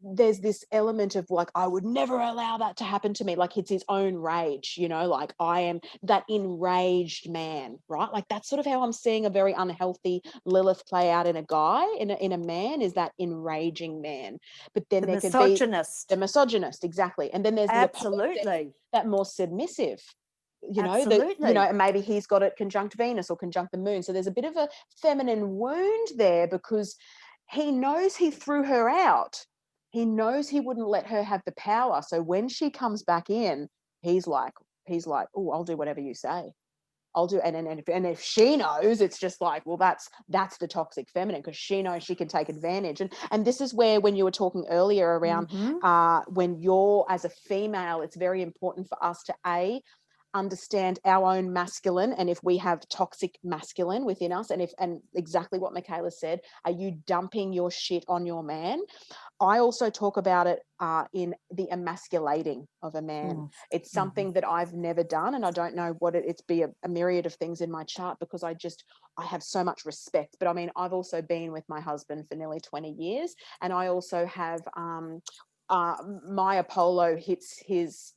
there's this element of like, I would never allow that to happen to me. Like it's his own rage, like I am that enraged man, right? Like that's sort of how I'm seeing a very unhealthy Lilith play out in a guy, in a man, is that enraging man. But then there could be the misogynist, exactly. And then there's the opposite, that more submissive, and maybe he's got it conjunct Venus or conjunct the moon. So there's a bit of a feminine wound there, because he knows he threw her out. He knows he wouldn't let her have the power. So when she comes back in, he's like, oh, I'll do whatever you say. I'll do. And if she knows, it's just like, well, that's the toxic feminine, because she knows she can take advantage. And this is where, when you were talking earlier around when you're, as a female, it's very important for us to understand our own masculine, and if we have toxic masculine within us, and exactly what Mikailah said, are you dumping your shit on your man? I also talk about it in the emasculating of a man. It's something that I've never done, and I don't know what it's be a myriad of things in my chart, because I have so much respect. But I mean, I've also been with my husband for nearly 20 years, and I also have my Apollo hits his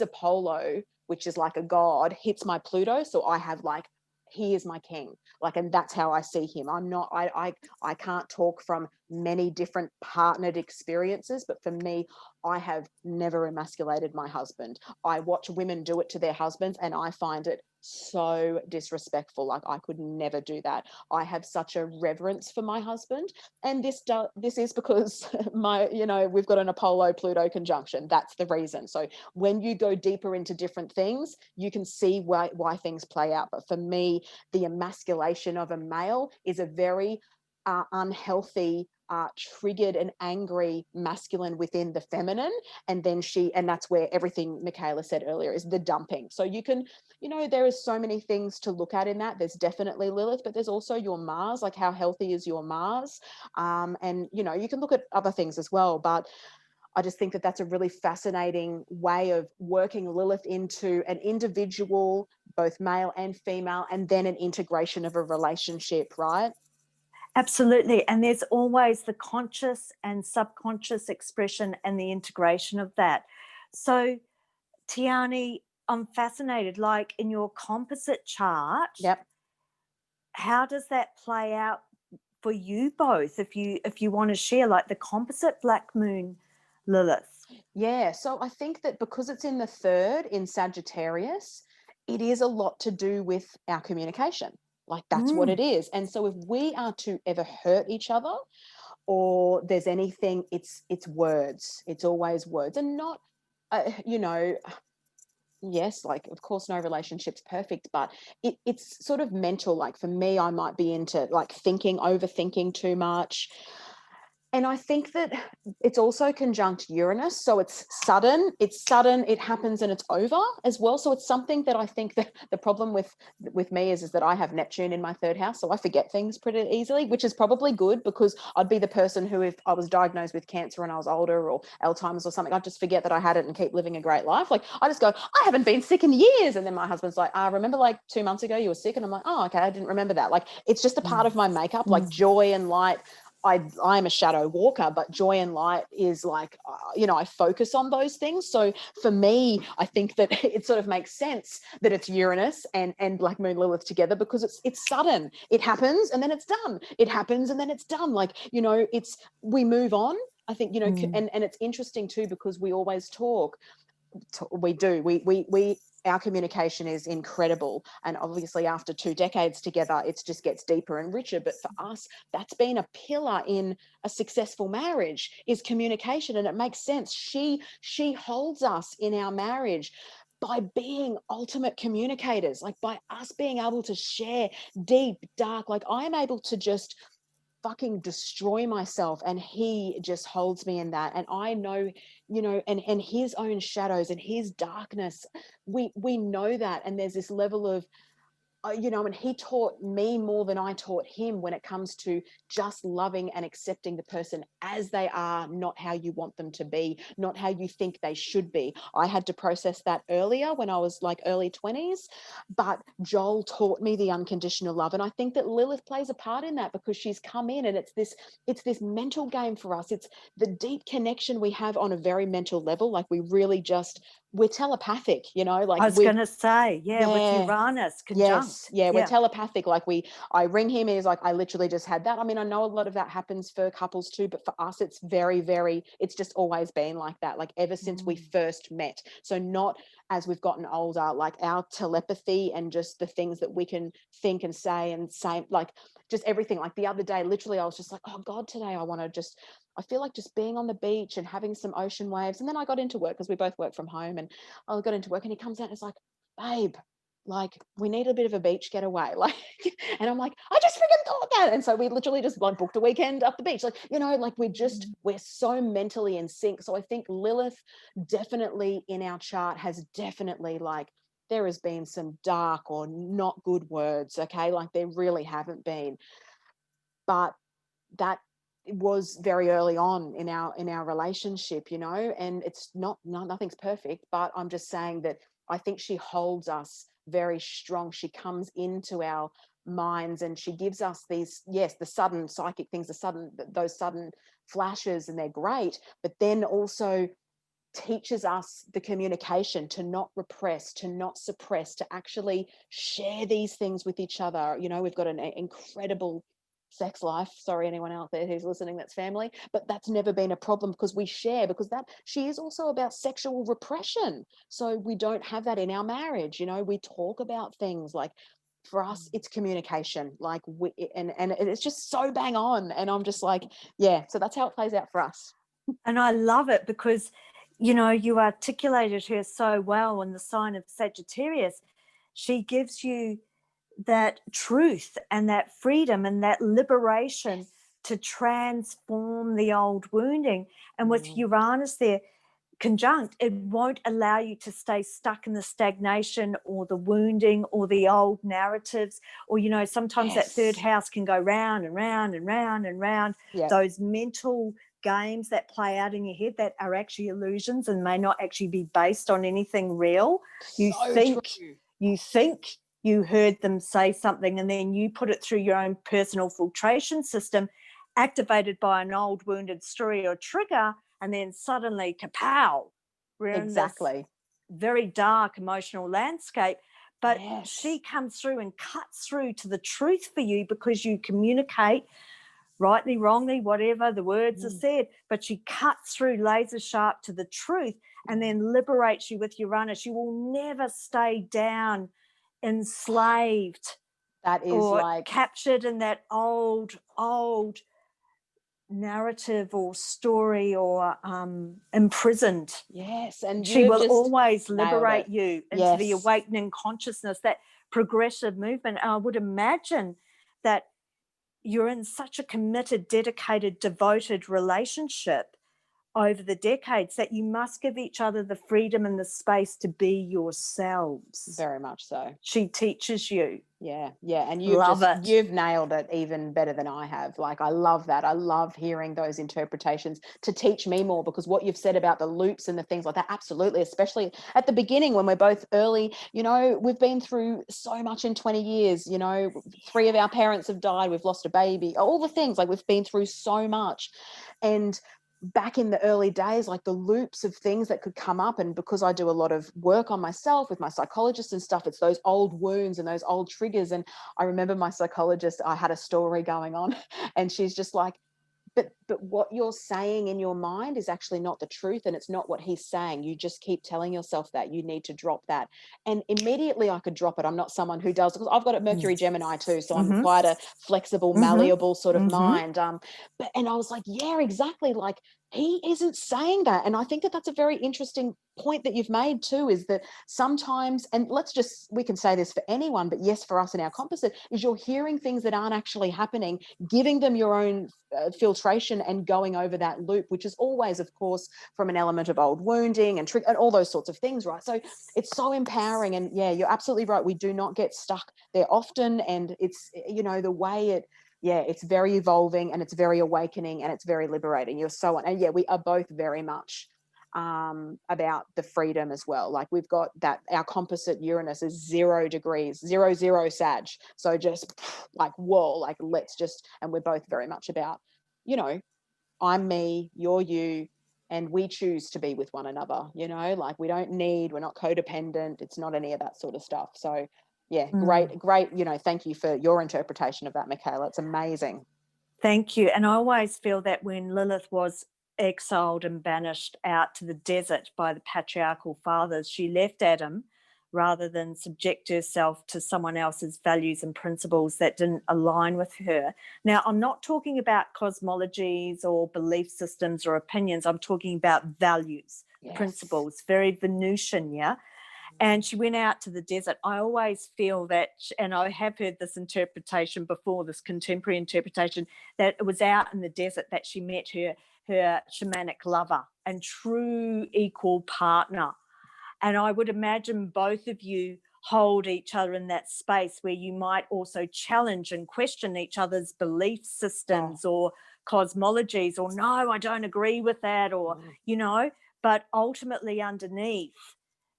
Apollo, which is like a god, hits my Pluto. So I have like, he is my king, like, and that's how I see him. I can't talk from many different partnered experiences, but for me, I have never emasculated my husband. I watch women do it to their husbands, and I find it so disrespectful. Like, I could never do that. I have such a reverence for my husband, and this is because we've got an Apollo Pluto conjunction. That's the reason. So when you go deeper into different things, you can see why things play out. But for me, the emasculation of a male is a very unhealthy, triggered and angry masculine within the feminine. And that's where everything Mikailah said earlier is the dumping. So you can, there is so many things to look at in that. There's definitely Lilith, but there's also your Mars, like how healthy is your Mars? And, you can look at other things as well, but I just think that that's a really fascinating way of working Lilith into an individual, both male and female, and then an integration of a relationship, right? Absolutely. And there's always the conscious and subconscious expression and the integration of that. So, Tiani, I'm fascinated, like in your composite chart, Yep. how does that play out for you both, if you want to share, like the composite Black Moon Lilith? Yeah, so I think that because it's in the third in Sagittarius, it is a lot to do with our communication. Like that's what it is. And so if we are to ever hurt each other, or there's anything, it's words. It's always words, and not, you know, yes, like of course no relationship's perfect, but it's sort of mental. Like for me, I might be into like thinking, overthinking too much. And I think that it's also conjunct Uranus. So it's sudden, it happens and it's over as well. So it's something that I think that the problem with me is that I have Neptune in my third house. So I forget things pretty easily, which is probably good, because I'd be the person who, if I was diagnosed with cancer when I was older or Alzheimer's or something, I'd just forget that I had it and keep living a great life. Like I just go, I haven't been sick in years. And then my husband's like, remember like 2 months ago you were sick? And I'm like, oh, okay, I didn't remember that. Like it's just a part of my makeup, like joy and light. I'm a shadow walker, but joy and light is like, I focus on those things. So for me, I think that it sort of makes sense that it's Uranus and Black Moon Lilith together, because it's sudden. It happens and then it's done. It happens and then it's done. Like, we move on. I think, and it's interesting too, because we always talk. Our communication is incredible, and obviously after 2 decades together it just gets deeper and richer. But for us, that's been a pillar in a successful marriage, is communication. And it makes sense. She holds us in our marriage by being ultimate communicators, like by us being able to share deep, dark, like I am able to just fucking destroy myself, and he just holds me in that. And I know, and his own shadows and his darkness, we know that. And there's this level of, and he taught me more than I taught him when it comes to just loving and accepting the person as they are, not how you want them to be, not how you think they should be. I had to process that earlier when I was like early 20s, but Joel taught me the unconditional love. And I think that Lilith plays a part in that, because she's come in and it's this mental game for us. It's the deep connection we have on a very mental level. Like we're telepathic, like I was going to say, with Uranus conjunct. Yes, we're telepathic. Like I ring him, and he's like, I literally just had that. I mean, I know a lot of that happens for couples too, but for us, it's very, very, it's just always been like that, like ever since we first met. So not as we've gotten older, like our telepathy and just the things that we can think and say, like just everything. Like the other day, literally, I was just like, oh God, today I feel like just being on the beach and having some ocean waves. And then I got into work, because we both work from home, and I got into work, and he comes out and is like, babe, like we need a bit of a beach getaway. Like, and I'm like, I just freaking thought that. And so we literally just like booked a weekend up the beach. Like, like we're so mentally in sync. So I think Lilith definitely in our chart has definitely, like, there has been some dark or not good words. Okay. Like there really haven't been, but that was very early on in our relationship, and it's nothing's perfect, but I'm just saying that I think she holds us very strong. She comes into our minds and she gives us these, yes, the sudden psychic things, those sudden flashes, and they're great, but then also teaches us the communication, to not repress, to not suppress, to actually share these things with each other. We've got an incredible sex life. Sorry, anyone out there who's listening that's family, but that's never been a problem, because we share, because that she is also about sexual repression. So we don't have that in our marriage. We talk about things like, for us it's communication, like and it's just so bang on. And I'm just like, so that's how it plays out for us. And I love it because you articulated her so well in the sign of Sagittarius. She gives you that truth and that freedom and that liberation to transform the old wounding. And with Uranus there conjunct, it won't allow you to stay stuck in the stagnation or the wounding or the old narratives, or sometimes that third house can go round and round and round and round. Those mental games that play out in your head that are actually illusions and may not actually be based on anything real. You think you heard them say something, and then you put it through your own personal filtration system, activated by an old wounded story or trigger, and then suddenly, kapow, we're in this Exactly. very dark emotional landscape. But Yes. she comes through and cuts through to the truth for you, because you communicate rightly, wrongly, whatever the words are said, but she cuts through laser sharp to the truth, and then liberates you with Uranus. You will never stay down, enslaved, That is or like captured in that old narrative or story, or imprisoned. yes, and She you have will just always nailed liberate it. you into the Yes. awakening consciousness, that progressive movement. And I would imagine that you're in such a committed, dedicated, devoted relationship over the decades that you must give each other the freedom and the space to be yourselves. Very much so. She teaches you. Yeah, and Love it. you've nailed it even better than I have. Like, I love that. I love hearing those interpretations to teach me more, because what you've said about the loops and the things like that, absolutely, especially at the beginning when we're both early, we've been through so much in 20 years, 3 of our parents have died, we've lost a baby, all the things, like we've been through so much. And back in the early days, like the loops of things that could come up, and because I do a lot of work on myself with my psychologist and stuff, it's those old wounds and those old triggers. And I remember my psychologist, I had a story going on, and she's just like, but what you're saying in your mind is actually not the truth, and it's not what he's saying. You just keep telling yourself that. You need to drop that. And immediately I could drop it. I'm not someone who does, because I've got a Mercury Gemini too, so I'm quite a flexible, malleable sort of mind. And I was like, yeah, exactly. Like, he isn't saying that. And I think that that's a very interesting point that you've made too, is that sometimes, and we can say this for anyone, but yes, for us in our composite, is you're hearing things that aren't actually happening, giving them your own filtration, and going over that loop, which is always, of course, from an element of old wounding and all those sorts of things, right? So it's so empowering. And yeah, you're absolutely right. We do not get stuck there often. And it's, the way it's very evolving, and it's very awakening, and it's very liberating. You're so on. And yeah, we are both very much about the freedom as well. Like, we've got that, our composite Uranus is 0 degrees, 0 Sag. So just like, whoa, like, and we're both very much about, I'm me, you're you, and we choose to be with one another, like, we're not codependent. It's not any of that sort of stuff. So yeah, great. Thank you for your interpretation of that, Mikailah. It's amazing. Thank you. And I always feel that when Lilith was exiled and banished out to the desert by the patriarchal fathers, she left Adam rather than subject herself to someone else's values and principles that didn't align with her. Now, I'm not talking about cosmologies or belief systems or opinions. I'm talking about values, principles, very Venusian, yeah? And she went out to the desert. I always feel that, and I have heard this interpretation before, this contemporary interpretation, that it was out in the desert that she met her shamanic lover and true equal partner. And I would imagine both of you hold each other in that space where you might also challenge and question each other's belief systems or cosmologies, or no, I don't agree with that, or, but ultimately underneath,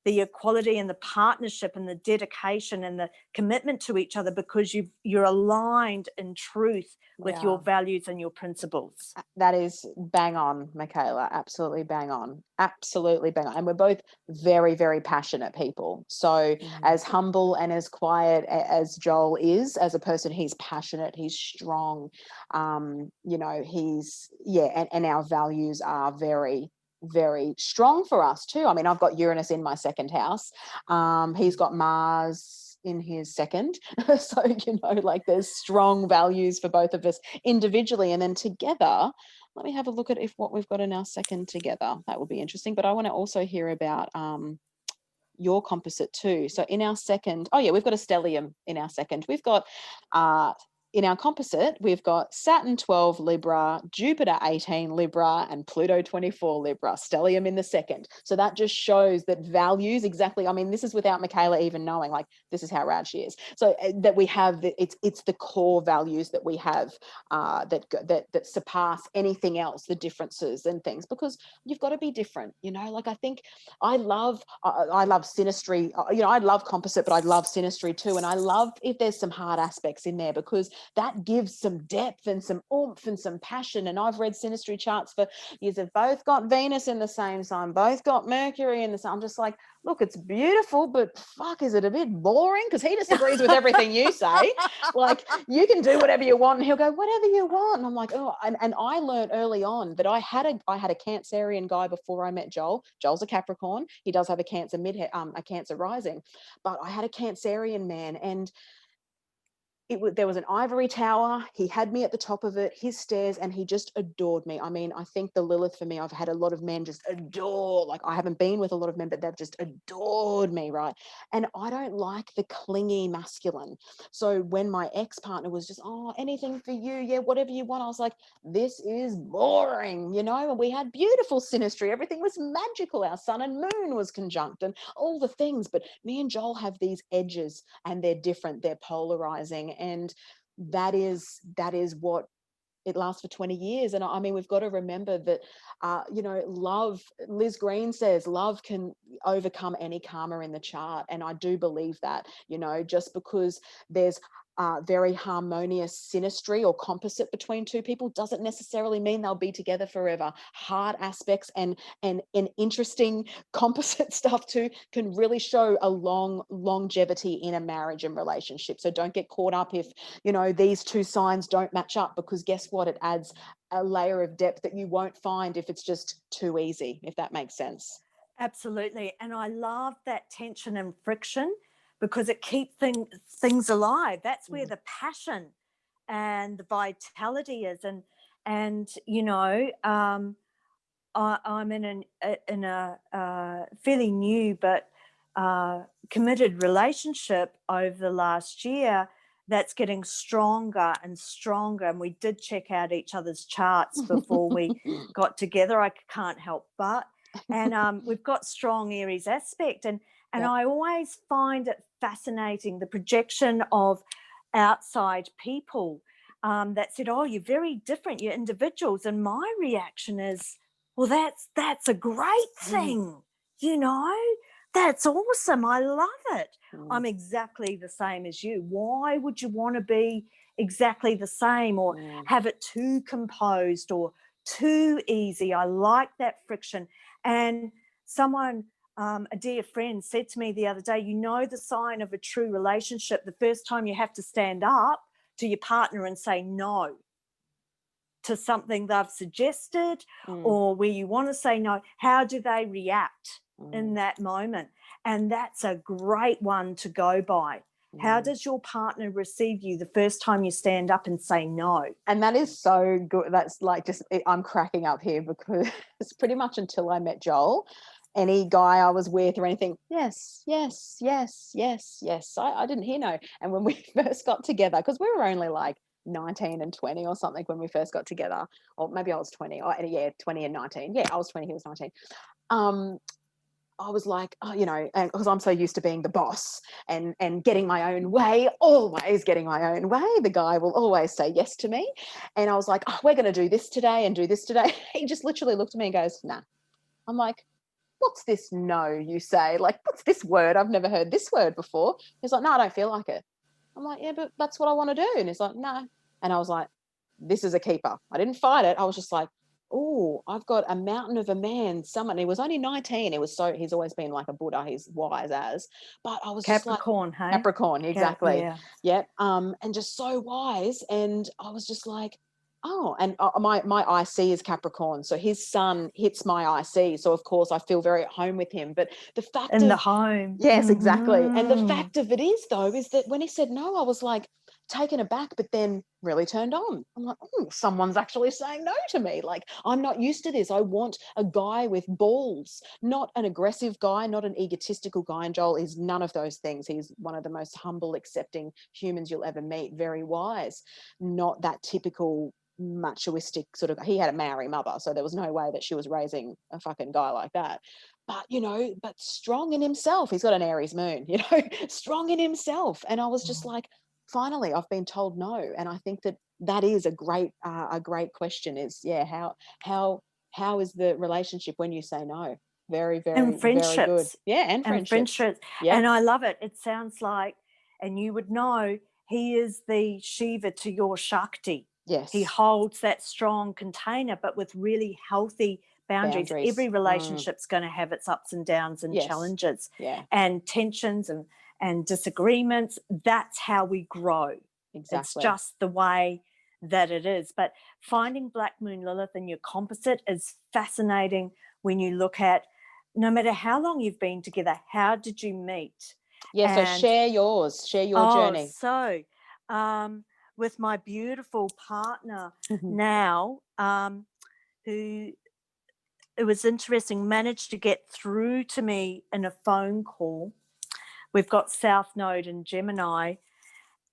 the equality and the partnership and the dedication and the commitment to each other, because you're aligned in truth with your values and your principles. That is bang on, Mikailah. Absolutely bang on. Absolutely bang on. And we're both very, very passionate people. So as humble and as quiet as Joel is as a person, he's passionate, he's strong. He's, and our values are very, very strong for us too. I mean, I've got Uranus in my second house. He's got Mars in his second. So, like, there's strong values for both of us individually, and then together. Let me have a look at what we've got in our second together. That would be interesting. But I want to also hear about your composite too. So in our second, we've got a stellium in our second. We've got in our composite, we've got Saturn 12 Libra, Jupiter 18 Libra, and Pluto 24 Libra, stellium in the second. So that just shows that values exactly, I mean, this is without Mikailah even knowing, like, this is how rad she is. So that we have, it's the core values that we have that surpass anything else, the differences and things, because you've got to be different, you know. Like, I think I love synastry, you know. I love composite, but I love synastry too. And I love if there's some hard aspects in there, because that gives some depth and some oomph and some passion. And I've read synastry charts for years. They've both got Venus in the same sign, both got Mercury in the same. I'm just like, look, it's beautiful, but fuck, is it a bit boring? Because he disagrees with everything you say. Like, you can do whatever you want, and he'll go, whatever you want. And I'm like, oh. And I learned early on that I had a Cancerian guy before I met Joel. Joel's a Capricorn. He does have a Cancer rising, but I had a Cancerian man, and there was an ivory tower. He had me at the top of it, his stairs, and he just adored me. I mean, I think the Lilith for me, I've had a lot of men just adore, like, I haven't been with a lot of men, but they've just adored me, right? And I don't like the clingy masculine. So when my ex-partner was just, oh, anything for you, yeah, whatever you want, I was like, this is boring, you know. And we had beautiful synastry. Everything was magical. Our sun and moon was conjunct and all the things. But me and Joel have these edges, and they're different. They're polarizing. And that is what it lasts for 20 years. And I mean, we've got to remember that, you know, love, Liz Green says, love can overcome any karma in the chart. And I do believe that, you know, just because there's very harmonious synastry or composite between two people doesn't necessarily mean they'll be together forever. Hard aspects and interesting composite stuff too can really show a longevity in a marriage and relationship. So don't get caught up if, you know, these two signs don't match up, because guess what? It adds a layer of depth that you won't find if it's just too easy, if that makes sense. Absolutely. And I love that tension and friction, because it keeps things alive. That's where the passion and the vitality is. And you know, I'm in a fairly new but committed relationship over the last year that's getting stronger and stronger. And we did check out each other's charts before we got together. I can't help but. And we've got strong Aries aspect. And I always find it fascinating, the projection of outside people that said, oh, you're very different, you're individuals. And my reaction is, well, that's a great thing, you know, that's awesome. I love it. I'm exactly the same as you. Why would you want to be exactly the same or have it too composed or too easy? I like that friction. And someone, a dear friend, said to me the other day, you know, the sign of a true relationship, the first time you have to stand up to your partner and say no to something they've suggested or where you want to say no, how do they react in that moment? And that's a great one to go by. How does your partner receive you the first time you stand up and say no? And that is so good. That's like, just, I'm cracking up here, because it's pretty much until I met Joel, any guy I was with or anything, yes, yes, yes, yes, yes. I didn't hear no. And when we first got together, because we were only like 19 and 20 or something when we first got together, or maybe I was 20, or 20 and 19. Yeah, I was 20, he was 19. I was like, oh, you know, because I'm so used to being the boss and getting my own way, always getting my own way. The guy will always say yes to me. And I was like, oh, we're going to do this today and do this today. He just literally looked at me and goes, nah. I'm like, what's this no you say? Like, what's this word? I've never heard this word before. He's like, no, I don't feel like it. I'm like, yeah, but that's what I want to do. And he's like, no. And I was like, this is a keeper. I didn't fight it. I was just like, oh, I've got a mountain of a man, someone. He was only 19. He's always been like a Buddha. He's wise as, but I was Capricorn, just like, hey? Capricorn, exactly. Yeah. Yep. And just so wise. And I was just like, oh, and my IC is Capricorn. So his sun hits my IC. So of course I feel very at home with him. But the fact in the home. yes, exactly. And the fact of it is, though, is that when he said no, I was like, taken aback, but then really turned on. I'm like, someone's actually saying no to me. Like, I'm not used to this. I want a guy with balls, not an aggressive guy, not an egotistical guy. And Joel is none of those things. He's one of the most humble, accepting humans you'll ever meet, very wise, not that typical machoistic sort of, he had a Maori mother, so there was no way that she was raising a fucking guy like that. But, you know, but strong in himself. He's got an Aries moon, you know, strong in himself. And I was just like, finally, I've been told no. And I think that that is a great question is, how is the relationship when you say no? Very, very, and friendships. very good. Yeah, and friendships. Yeah. And I love it. It sounds like, and you would know, he is the Shiva to your Shakti. Yes. He holds that strong container, but with really healthy boundaries. Every relationship's going to have its ups and downs and challenges and tensions and disagreements. That's how we grow. Exactly. It's just the way that it is. But finding Black Moon Lilith in your composite is fascinating when you look at, no matter how long you've been together, how did you meet? Yeah, so share your journey. So with my beautiful partner now, who, it was interesting, managed to get through to me in a phone call. We've got South Node in Gemini,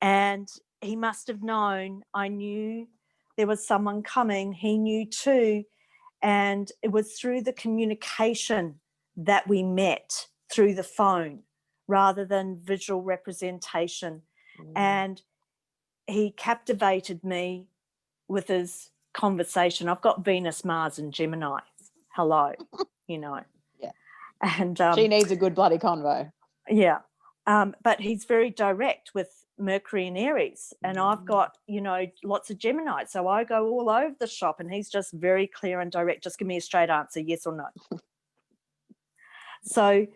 and he must have known I knew there was someone coming. He knew too, and it was through the communication that we met, through the phone rather than visual representation. And he captivated me with his conversation. I've got Venus, Mars and Gemini. Hello, you know. Yeah. And she needs a good bloody convo. Yeah. But he's very direct with Mercury and Aries, and I've got, you know, lots of Gemini, so I go all over the shop, and he's just very clear and direct. Just give me a straight answer, yes or no. So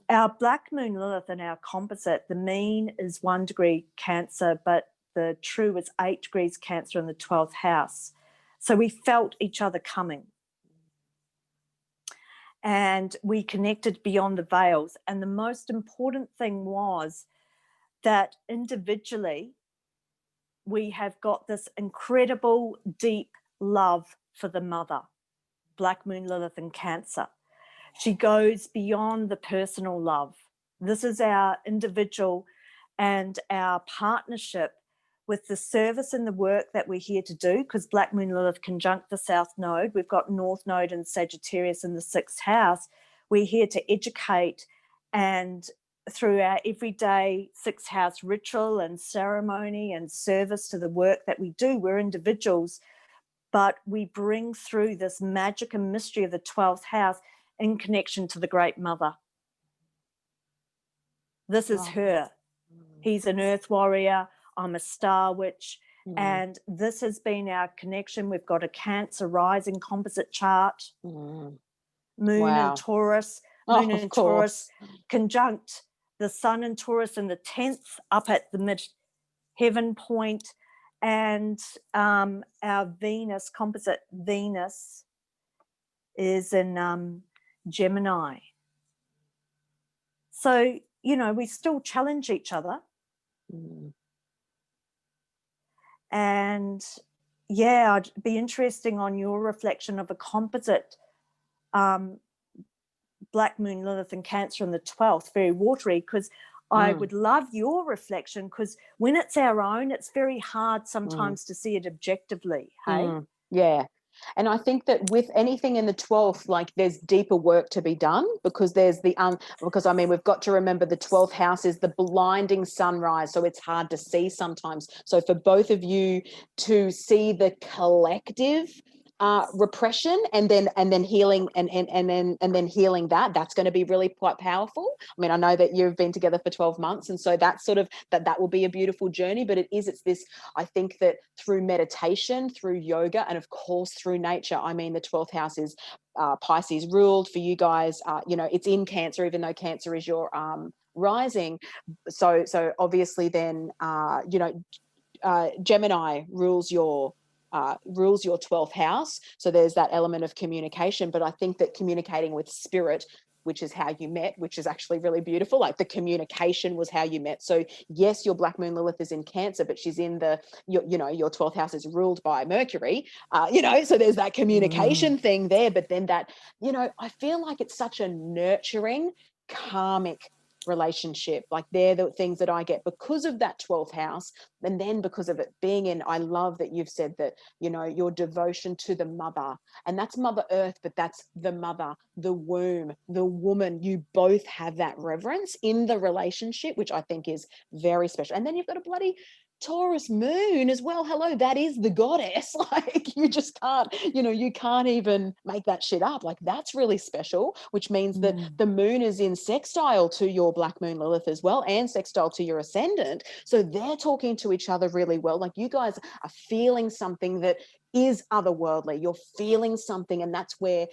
our Black Moon Lilith and our composite, the mean is 1 degree Cancer, but the true is 8 degrees Cancer in the 12th house. So we felt each other coming. And we connected beyond the veils. And the most important thing was that individually, we have got this incredible, deep love for the mother, Black Moon Lilith in Cancer. She goes beyond the personal love. This is our individual and our partnership with the service and the work that we're here to do, because Black Moon Lilith conjunct the South Node. We've got North Node and Sagittarius in the 6th house. We're here to educate, and through our everyday 6th house ritual and ceremony and service to the work that we do, we're individuals, but we bring through this magic and mystery of the 12th house in connection to the Great Mother. This is her. He's an earth warrior. I'm a star witch. And this has been our connection. We've got a Cancer rising composite chart. Moon and Taurus. Moon and Taurus conjunct the Sun and Taurus in the 10th, up at the mid-heaven point. And our Venus, composite Venus, is in Gemini. So, you know, we still challenge each other. And yeah, I'd be interesting on your reflection of a composite Black Moon Lilith and Cancer in the 12th, very watery, because I would love your reflection, because when it's our own, it's very hard sometimes to see it objectively. Hey? Yeah. And I think that with anything in the 12th, like, there's deeper work to be done, because there's the because I mean, we've got to remember the 12th house is the blinding sunrise, so it's hard to see sometimes. So for both of you to see the collective repression and then healing and then healing that's going to be really quite powerful. I mean, I know that you've been together for 12 months, and so that's sort of that will be a beautiful journey. But it's this, I think that through meditation, through yoga, and of course through nature. I mean, the 12th house is Pisces ruled for you guys. You know, it's in Cancer, even though Cancer is your rising. So obviously then you know, Gemini rules your 12th house. So there's that element of communication. But I think that communicating with spirit which is how you met, which is actually really beautiful. Like the communication was how you met. So yes, your Black Moon Lilith is in Cancer, but she's in your 12th house is ruled by Mercury, so there's that communication thing there. But then that, I feel like it's such a nurturing, karmic relationship. Like they're the things that I get because of that 12th house, and then because of it being in, I love that you've said that, your devotion to the mother, and that's Mother Earth, but that's the mother, the womb, the woman. You both have that reverence in the relationship, which I think is very special. And then you've got a bloody Taurus moon as well. Hello, that is the goddess. Like you just can't, you can't even make that shit up. Like that's really special, which means that the moon is in sextile to your Black Moon Lilith as well, and sextile to your ascendant. So they're talking to each other really well. Like you guys are feeling something that is otherworldly. You're feeling something, and that's where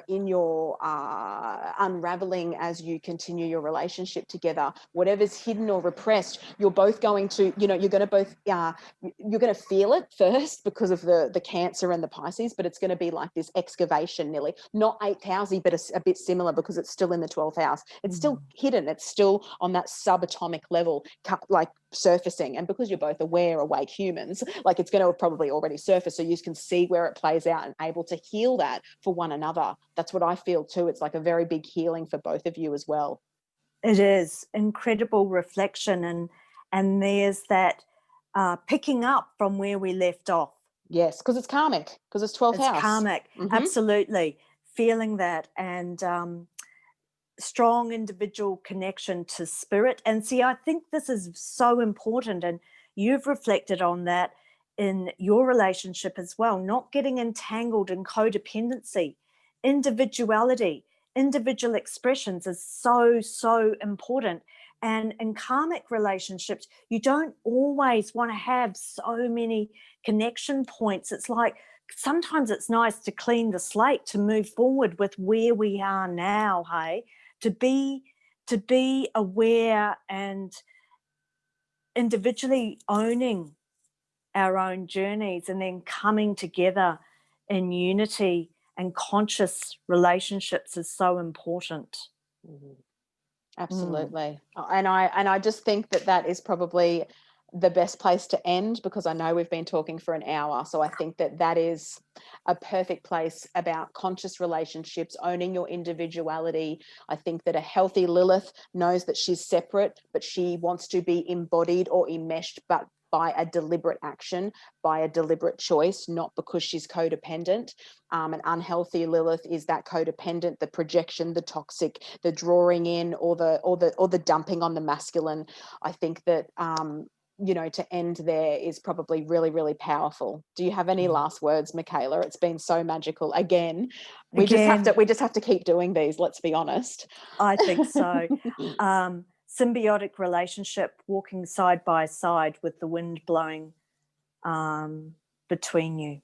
in your unraveling, as you continue your relationship together, whatever's hidden or repressed, you're both going to, you're going to both, you're going to feel it first because of the Cancer and the Pisces, but it's going to be like this excavation, nearly not 8th housey, but a bit similar because it's still in the 12th house. It's still hidden. It's still on that subatomic level, like surfacing. And because you're both awake humans, like it's going to probably already surface, so you can see where it plays out and able to heal that for one another. That's what I feel too. It's like a very big healing for both of you as well. It is incredible reflection, and there's that picking up from where we left off. Yes, because it's karmic, because it's 12th house. It's karmic, absolutely. Feeling that, and strong individual connection to spirit. And see, I think this is so important, and you've reflected on that in your relationship as well, not getting entangled in codependency. Individuality, individual expressions is so, so important. And in karmic relationships, you don't always want to have so many connection points. It's like sometimes it's nice to clean the slate, to move forward with where we are now, hey, to be aware and individually owning our own journeys, and then coming together in unity and conscious relationships is so important. Absolutely. And I just think that is probably the best place to end, because I know we've been talking for an hour. So I think that is a perfect place about conscious relationships, owning your individuality. I think that a healthy Lilith knows that she's separate, but she wants to be embodied or enmeshed, but by a deliberate action, by a deliberate choice, not because she's codependent. An unhealthy Lilith is that codependent, the projection, the toxic, the drawing in, or the dumping on the masculine. I think that to end there is probably really, really powerful. Do you have any last words, Mikailah? It's been so magical. Again, we just have to keep doing these, let's be honest. I think so. Symbiotic relationship, walking side by side with the wind blowing between you.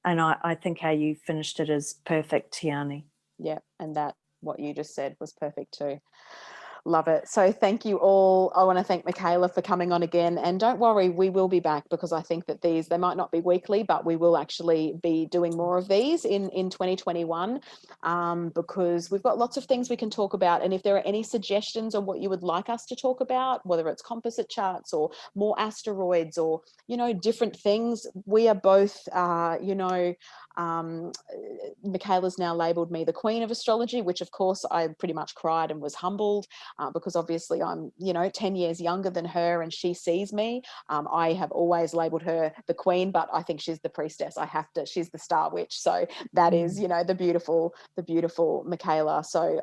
And I think how you finished it is perfect, Tiani. Yeah, and that what you just said was perfect too. Love it. So thank you all. I want to thank Mikailah for coming on again. And don't worry, we will be back, because I think that they might not be weekly, but we will actually be doing more of these in 2021, because we've got lots of things we can talk about. And if there are any suggestions on what you would like us to talk about, whether it's composite charts or more asteroids or, different things, we are both, Mikailah's now labelled me the Queen of Astrology, which of course I pretty much cried and was humbled, because obviously I'm 10 years younger than her, and she sees me. I have always labelled her the Queen, but I think she's the priestess. She's the Star Witch. So that is the beautiful Mikailah. So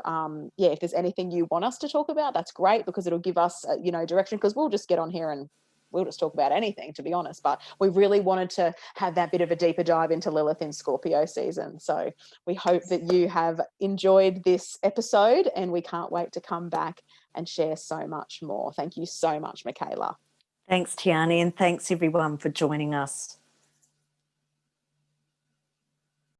if there's anything you want us to talk about, that's great, because it'll give us direction, because we'll just get on here and we'll just talk about anything, to be honest. But we really wanted to have that bit of a deeper dive into Lilith in Scorpio season. So we hope that you have enjoyed this episode, and we can't wait to come back and share so much more. Thank you so much, Mikailah. Thanks, Tiani, and thanks everyone for joining us.